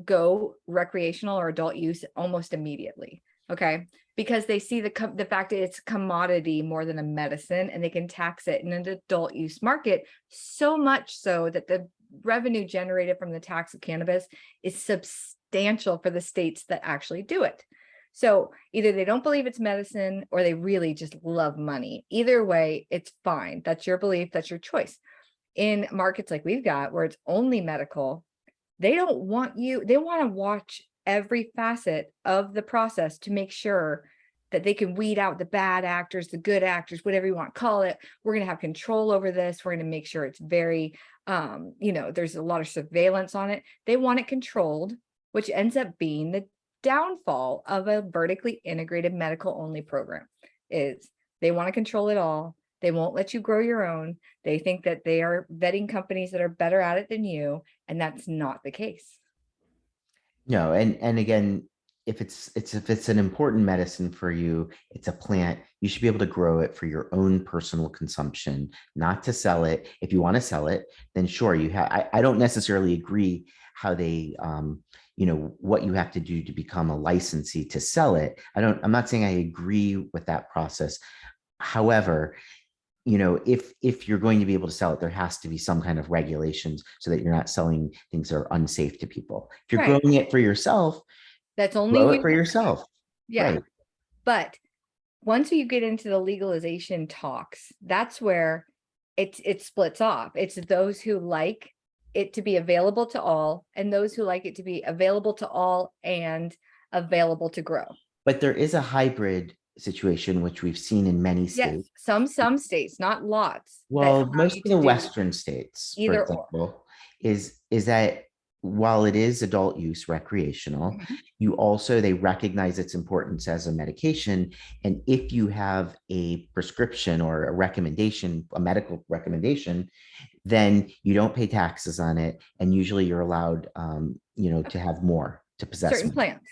go recreational or adult use almost immediately. Okay. Because they see the fact that it's a commodity more than a medicine, and they can tax it in an adult use market, so much so that the revenue generated from the tax of cannabis is substantial for the states that actually do it. So either they don't believe it's medicine or they really just love money. Either way, it's fine. That's your belief. That's your choice. In markets like we've got where it's only medical, they don't want you, they want to watch every facet of the process to make sure that they can weed out the bad actors, the good actors, whatever you want to call it. We're going to have control over this. We're going to make sure it's very, there's a lot of surveillance on it. They want it controlled, which ends up being the downfall of a vertically integrated medical only program. Is they want to control it all. They won't let you grow your own. They think that they are vetting companies that are better at it than you, and that's not the case.
No, and again, if it's an important medicine for you, it's a plant, you should be able to grow it for your own personal consumption, not to sell it. If you want to sell it, then sure, you have. I don't necessarily agree how they what you have to do to become a licensee to sell it. I'm not saying I agree with that process. However, if you're going to be able to sell it, there has to be some kind of regulations so that you're not selling things that are unsafe to people. If you're
Right.
growing it for yourself,
That's only
grow it for
you.
yourself.
Yeah.
Right.
But once you get into the legalization talks, that's where it splits off. It's those who like it to be available to all, and those who like it to be available to all and available to grow.
But there is a hybrid situation, which we've seen in many
Yes,
states.
some states, not lots, that
Well,
allow
most
you
of
to
the
do
Western states, for
either or.
example, is that while it is adult use recreational,
Mhm.
you also they recognize its importance as a medication. And if you have a prescription or a recommendation, a medical recommendation, then you don't pay taxes on it, and usually you're allowed, to have more, to possess
Certain
more.
plants.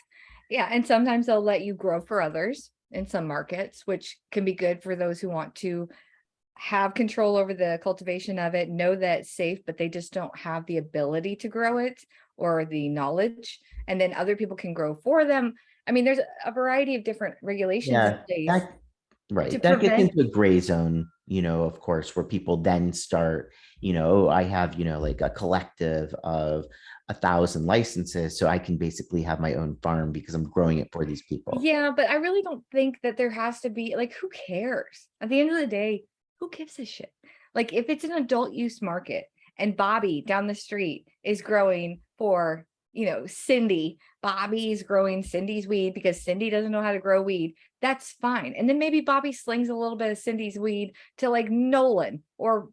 Yeah, and sometimes they'll let you grow for others in some markets, which can be good for those who want to have control over the cultivation of it, know that it's safe, but they just don't have the ability to grow it or the knowledge. And then other people can grow for them. I mean, there's a variety of different regulations in
Yeah,
place
that
to
right. That gets
prevent.
into a gray zone, of course, where people then start, oh, I have, like a collective of 1,000 licenses, so I can basically have my own farm because I'm growing it for these people.
Yeah, but I really don't think that there has to be, like, who cares? At the end of the day, who gives a shit? Like, if it's an adult use market and Bobby down the street is growing for, Cindy, Bobby's growing Cindy's weed because Cindy doesn't know how to grow weed, that's fine. And then maybe Bobby slings a little bit of Cindy's weed to like Nolan or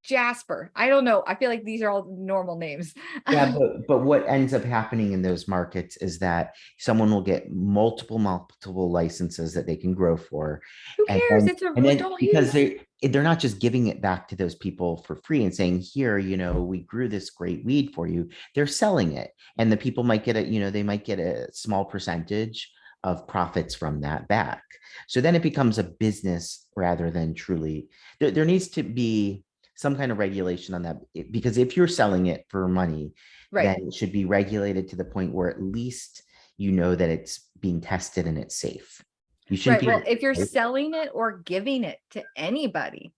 Jasper. I don't know. I feel like these are all normal names.
Yeah, but what ends up happening in those markets is that someone will get multiple licenses that they can grow for,
Who
and
cares?
then
It's a
and then
adult
because
use.
they're not just giving it back to those people for free and saying, here, we grew this great weed for you. They're selling it, and the people might get they might get a small percentage of profits from that back. So then it becomes a business rather than truly. There needs to be some kind of regulation on that, because if you're selling it for money, then
Right.
it should be regulated to the point where at least you know that it's being tested and it's safe. You shouldn't
Right.
be
Well, if you're
right?
selling it or giving it to anybody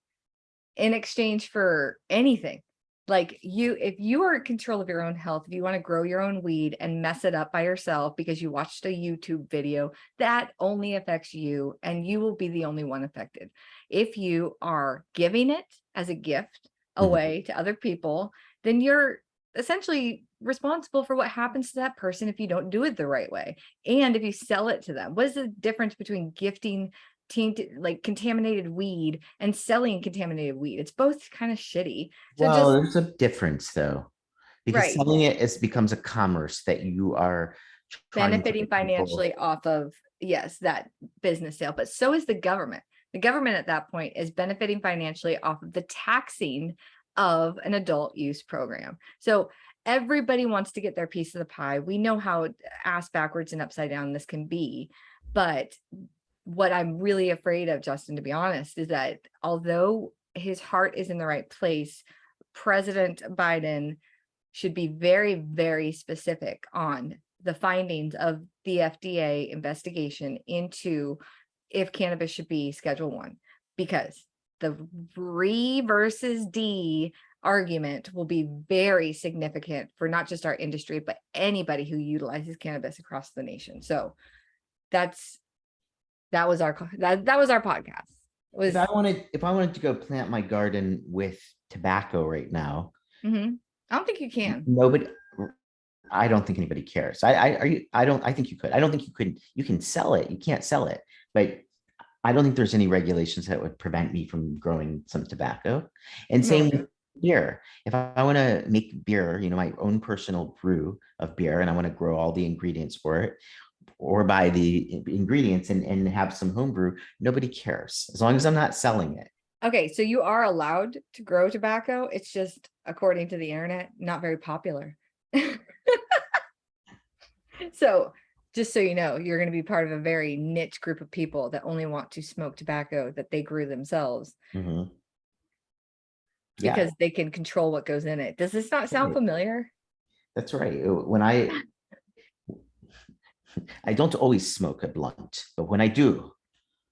in exchange for anything, like if you are in control of your own health, if you want to grow your own weed and mess it up by yourself because you watched a YouTube video, that only affects you and you will be the only one affected. If you are giving it as a gift
Mhm.
away to other people, then you're essentially responsible for what happens to that person if you don't do it the right way. And if you sell it to them, what is the difference between gifting tainted, like contaminated weed and selling contaminated weed? It's both kind of shitty. So
Well,
just
there's a difference though, because
right,
selling it becomes a commerce that you are trying to
benefiting
get people.
financially off of, yes, that business sale, but so is the government. The government at that point is benefiting financially off of the taxing of an adult use program. So everybody wants to get their piece of the pie. We know how ass backwards and upside down this can be, but what I'm really afraid of, Justin, to be honest, is that although his heart is in the right place, President Biden should be very, very specific on the findings of the FDA investigation into if cannabis should be Schedule 1, because the re versus D argument will be very significant for not just our industry, but anybody who utilizes cannabis across the nation. So that's that was our podcast. It
If I
was
wanted, if I wanted to go plant my garden with tobacco right now,
mhm. I don't think you can.
nobody. I don't think anybody cares. Are you? I don't. I think you could. I don't think you could. You can sell it. You can't sell it, but I don't think there's any regulations that would prevent me from growing some tobacco. And same
No.
with beer. If I want to make beer, my own personal brew of beer, and I want to grow all the ingredients for it, or buy the ingredients and have some home brew, nobody cares as long as I'm not selling it.
Okay, so you are allowed to grow tobacco. It's just, according to the internet, not very popular. So just so you know, you're going to be part of a very niche group of people that only want to smoke tobacco that they grew themselves
Mhm. Yeah,
because they can control what goes in it. Does this not sound
right.
familiar?
That's right. When I don't always smoke a blunt, but when I do,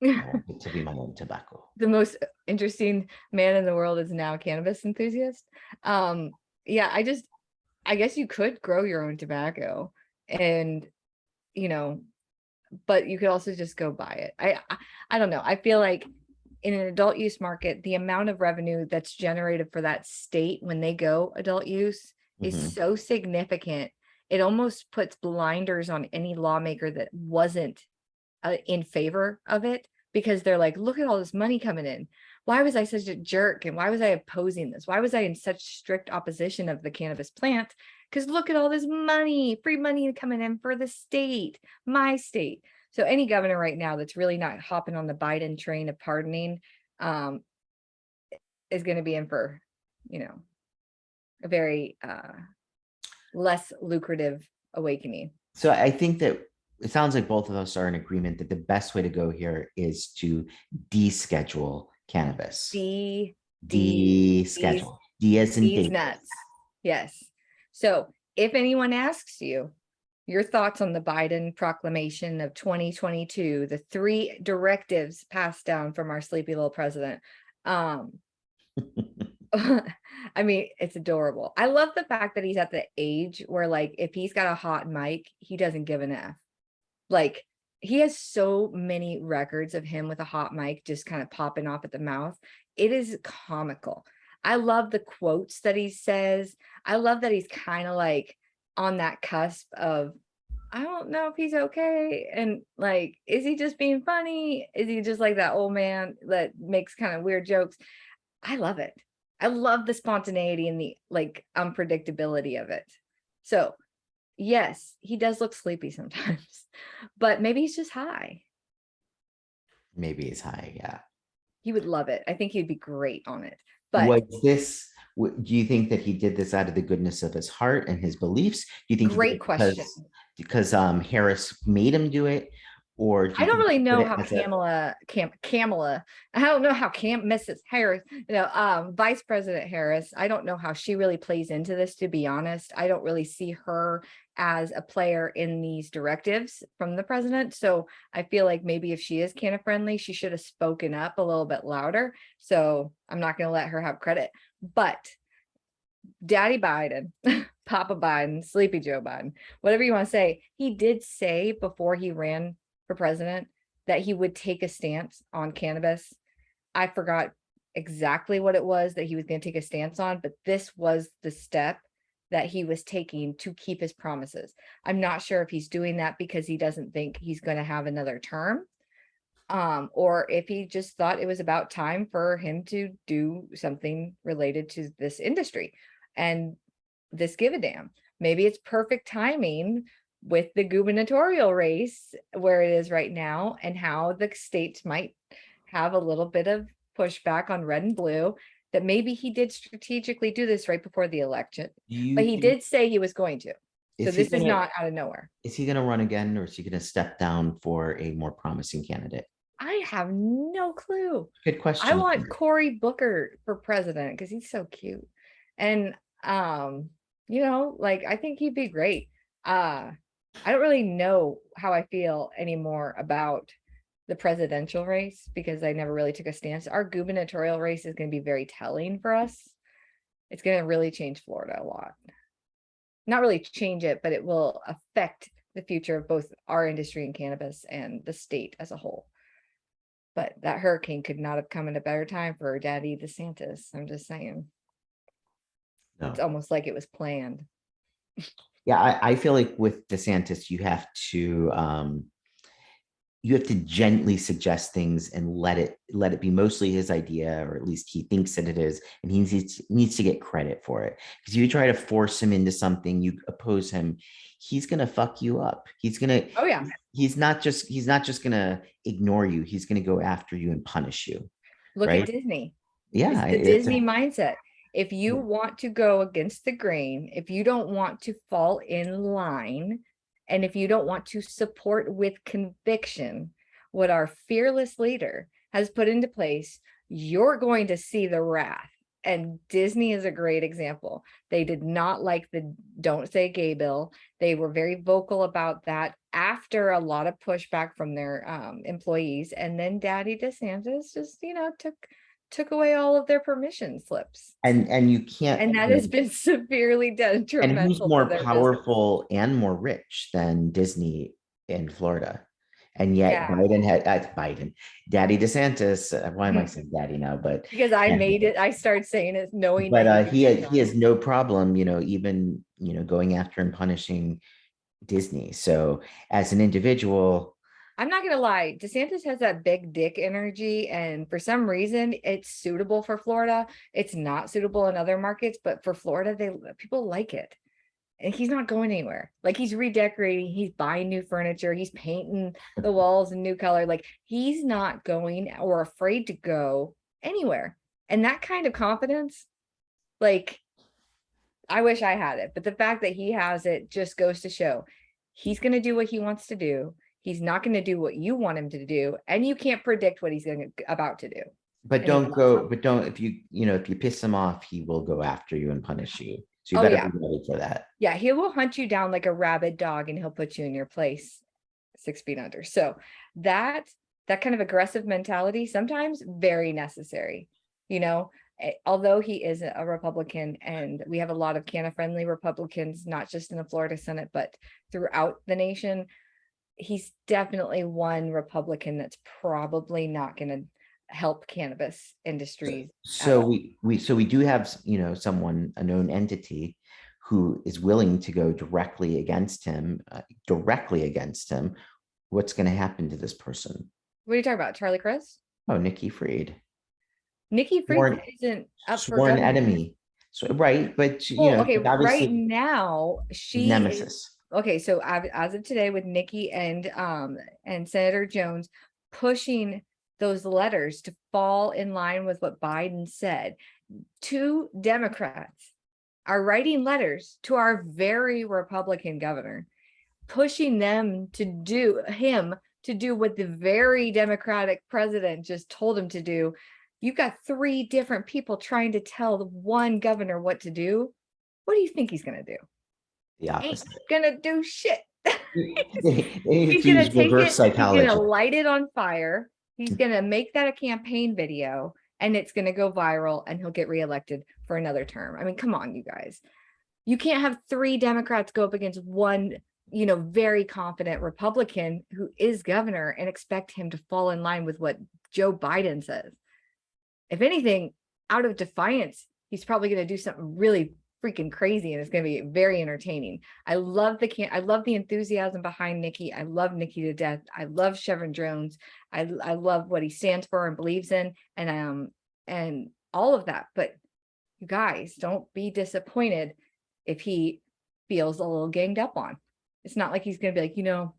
I want it to be my own tobacco.
The most interesting man in the world is now a cannabis enthusiast. Yeah, I guess you could grow your own tobacco and, you know, but you could also just go buy it. I don't know. I feel like in an adult use market, the amount of revenue that's generated for that state when they go adult use is
Mhm.
so significant. It almost puts blinders on any lawmaker that wasn't in favor of it, because they're like, look at all this money coming in. Why was I such a jerk? And why was I opposing this? Why was I in such strict opposition of the cannabis plant? Because look at all this money, free money coming in for the state, my state. So any governor right now that's really not hopping on the Biden train of pardoning um, is going to be in for, you know, a very less lucrative awakening.
So I think that it sounds like both of us are in agreement that the best way to go here is to deschedule cannabis.
D, D's,
Deschedule. D as in
D's
date.
nuts. Yes. So if anyone asks you your thoughts on the Biden proclamation of 2022, the 3 directives passed down from our sleepy little president, I mean, it's adorable. I love the fact that he's at the age where, like, if he's got a hot mic, he doesn't give an F. Like, he has so many records of him with a hot mic just kind of popping off at the mouth. It is comical. I love the quotes that he says. I love that he's kind of like on that cusp of, I don't know if he's okay. And like, is he just being funny? Is he just like that old man that makes kind of weird jokes? I love it. I love the spontaneity and the like unpredictability of it. So yes, he does look sleepy sometimes, but maybe he's just high.
Maybe it's high. Yeah.
He would love it. I think he'd be great on it. But
Was this, do you think that he did this out of the goodness of his heart and his beliefs? Do you think he did
great
it
question.
because Harris made him do it? Or do
I
you
don't
think
really
he did
know
it
how
as a,
Kamala, I don't know how Mrs. Harris, Vice President Harris, I don't know how she really plays into this, to be honest. I don't really see her as a player in these directives from the president. So I feel like maybe if she is canna friendly, she should have spoken up a little bit louder. So I'm not going to let her have credit. But Daddy Biden, Papa Biden, Sleepy Joe Biden, whatever you want to say, he did say before he ran for president that he would take a stance on cannabis. I forgot exactly what it was that he was going to take a stance on, but this was the step that he was taking to keep his promises. I'm not sure if he's doing that because he doesn't think he's going to have another term, or if he just thought it was about time for him to do something related to this industry and this give a damn. Maybe it's perfect timing with the gubernatorial race where it is right now and how the states might have a little bit of pushback on red and blue, that maybe he did strategically do this right before the election,
do you
but he
think,
did say he was going to. So
is he
this is
gonna
not out of nowhere.
is he gonna run again, or is he gonna step down for a more promising candidate?
I have no clue.
Good
I
question.
want Cory Booker for president because he's so cute. And like I think he'd be great. I don't really know how I feel anymore about the presidential race because I never really took a stance. Our gubernatorial race is going to be very telling for us. It's going to really change Florida a lot. Not really change it, but it will affect the future of both our industry and cannabis and the state as a whole. But that hurricane could not have come at a better time for Daddy DeSantis. I'm just saying. It's
No.
almost like it was planned.
Yeah, I feel like with DeSantis, you have to gently suggest things and let it be mostly his idea, or at least he thinks that it is, and he needs to get credit for it. Because you try to force him into something, you oppose him, he's gonna fuck you up.
Oh yeah.
He's not just gonna ignore you. He's gonna go after you and punish you.
Look at
Right?
Disney. It's
Yeah,
the Disney mindset. If you want to go against the grain, if you don't want to fall in line, and if you don't want to support with conviction what our fearless leader has put into place, you're going to see the wrath. And Disney is a great example. They did not like the Don't Say Gay bill. They were very vocal about that after a lot of pushback from their employees. And then Daddy DeSantis just, took away all of their permission slips.
and you can't
And that has been severely
and who's
detrimental to
more
their business.
powerful and more rich than Disney in Florida? And yet
Yeah.
Biden, Daddy DeSantis, why am I saying daddy now?
Because I made it, I started saying it knowing
But
that you'd be
he has no problem, even going after and punishing Disney. So as an individual,
I'm not gonna lie, DeSantis has that big dick energy, and for some reason it's suitable for Florida. It's not suitable in other markets, but for Florida, people like it. And he's not going anywhere. Like, he's redecorating, he's buying new furniture, he's painting the walls in new color. Like, he's not going or afraid to go anywhere. And that kind of confidence, like, I wish I had it, but the fact that he has it just goes to show he's going to do what he wants to do. He's not going to do what you want him to do, and you can't predict what he's about to do.
but
And
don't go, but don't, if you piss him off, he will go after you and punish you. So you
oh
better be
yeah,
ready for that.
yeah, he will hunt you down like a rabid dog, and he'll put you in your place 6 feet under. So that that kind of aggressive mentality, sometimes very necessary. You know, although he is a Republican, and we have a lot of canna-friendly Republicans, not just in the Florida Senate, but throughout the nation, he's definitely one Republican that's probably not going to help cannabis industries at
So
all.
we do have, someone, a known entity who is willing to go directly against him. What's going to happen to this person?
What are you talking about? Charlie Chris?
Oh, Nikki Fried,
Nikki Fried
sworn,
isn't up for
sworn
governor.
enemy. So, right, but
Well, okay,
but
right
obviously
now she is
nemesis.
okay. So as of today, with Nikki and Senator Jones pushing those letters to fall in line with what Biden said, two Democrats are writing letters to our very Republican governor, pushing him to do what the very Democratic president just told him to do. You've got three different people trying to tell the one governor what to do. What do you think he's going to do?
The
Ain't
opposite.
gonna do shit.
They need
He's
to
gonna
use
take
reverse
it, he's gonna
psychology.
light it on fire. He's gonna make that a campaign video, and it's gonna go viral, and he'll get reelected for another term. I mean, come on, you guys. You can't have three Democrats go up against one, very confident Republican who is governor and expect him to fall in line with what Joe Biden says. If anything, out of defiance, he's probably going to do something really freaking crazy, and it's going to be very entertaining. I love the enthusiasm behind Nikki. I love Nikki to death. I love Chevron Jones. I love what he stands for and believes in, and all of that. But you guys, don't be disappointed if he feels a little ganged up on. It's not like he's going to be like,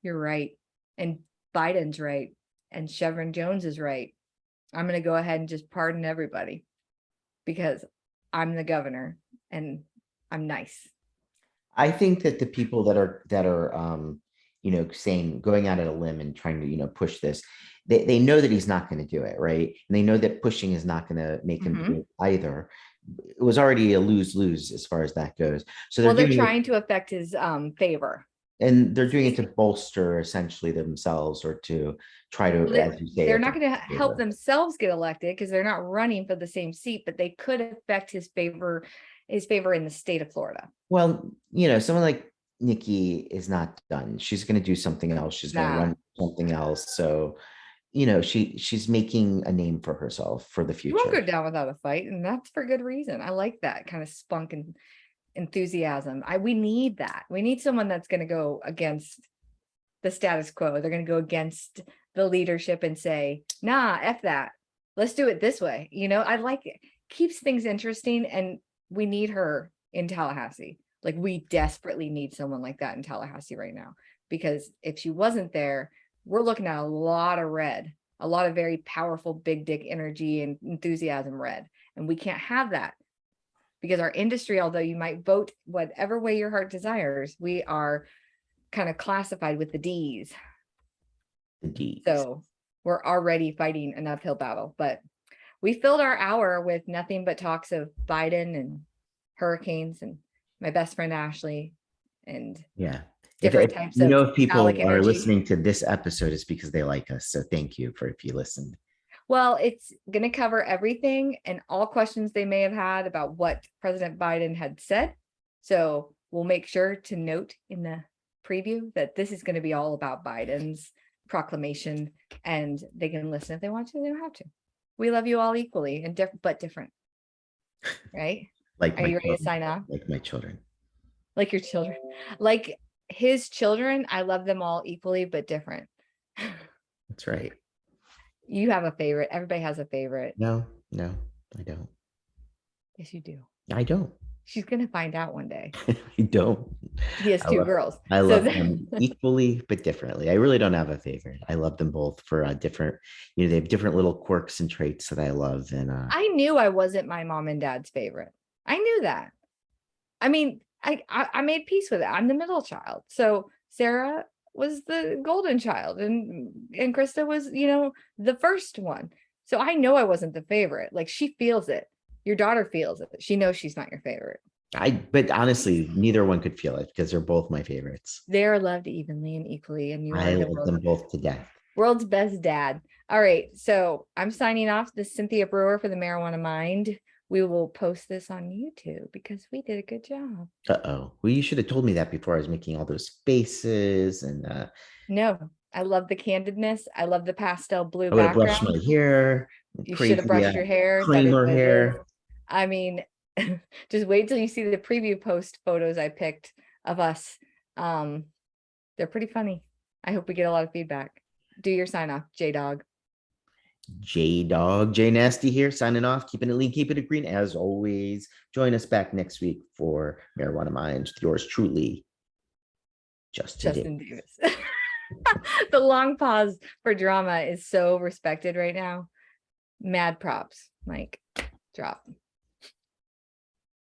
you're right, and Biden's right, and Chevron Jones is right. I'm going to go ahead and just pardon everybody because I'm the governor and I'm nice.
I think that the people that are saying, going out on a limb and trying to push this, they know that he's not going to do it, right? And they know that pushing is not going to make him do it either. It was already a lose-lose as far as that goes. So
They're trying to affect his favor.
and they're doing it to bolster essentially themselves, or to try to, as you say,
They're not going to
affect
help
favor.
themselves get elected because they're not running for the same seat, but they could affect his favor in the state of Florida.
Well, someone like Nikki is not done. She's going to do something else. She's going to run something else. So, she's making a name for herself for the
You won't
future.
go down without a fight, and that's for good reason. I like that kind of spunk and enthusiasm. We need that. We need someone that's going to go against the status quo. They're going to go against the leadership and say, nah, F that. Let's do it this way. I like it. Keeps things interesting, and we need her in Tallahassee. Like, we desperately need someone like that in Tallahassee right now, because if she wasn't there, we're looking at a lot of red, a lot of very powerful big dick energy and enthusiasm red. And we can't have that, because our industry, although you might vote whatever way your heart desires, we are kind of classified with the D's.
Indeed.
So we're already fighting an uphill battle, but we filled our hour with nothing but talks of Biden and hurricanes and my best friend Ashley and
Yeah.
different types of
If
phallic
people are
energy.
listening to this episode, it's because they like us. So thank you if you listened.
Well, it's going to cover everything and all questions they may have had about what President Biden had said. So we'll make sure to note in the preview that this is going to be all about Biden's proclamation, and they can listen if they want to, they don't have to. We love you all equally and but different. Right?
Like
Are
my
you ready to
children,
sign off?
like my children.
Like your children, like his children, I love them all equally, but different.
That's right.
You have a favorite. Everybody has a favorite.
No, I don't.
Yes, you do.
I don't.
She's gonna find out one day.
I don't.
He has two girls.
I
So
love them equally, but differently. I really don't have a favorite. I love them both for different, they have different little quirks and traits that I love. And
I knew I wasn't my mom and dad's favorite. I knew that. I mean, I made peace with it. I'm the middle child. So Sarah was the golden child, and Krista was, the first one. So I know I wasn't the favorite. Like, she feels it. Your daughter feels it. She knows she's not your favorite.
but honestly, neither one could feel it because they're both my favorites.
They're loved evenly and equally, and you
I
are the
love them both to death.
world's best dad. All right, so I'm signing off. This is Cynthia Brewer for the Marijuana Mind. We will post this on YouTube because we did a good job.
Uh-oh. Well, you should have told me that before I was making all those faces. And
No, I love the candidness. I love the pastel blue
I would have brushed my
background.
hair.
You should have brushed your hair. That is
Creamer
what it is.
hair.
I mean, just wait till you see the preview post photos I picked of us. They're pretty funny. I hope we get a lot of feedback. Do your sign off, J-Dog.
J-Dog, J Nasty here, signing off, keeping it lean, keeping it green. As always, join us back next week for Marijuana Minds with yours truly, Justin
Davis. The long pause for drama is so respected right now. Mad props, Mike. Drop.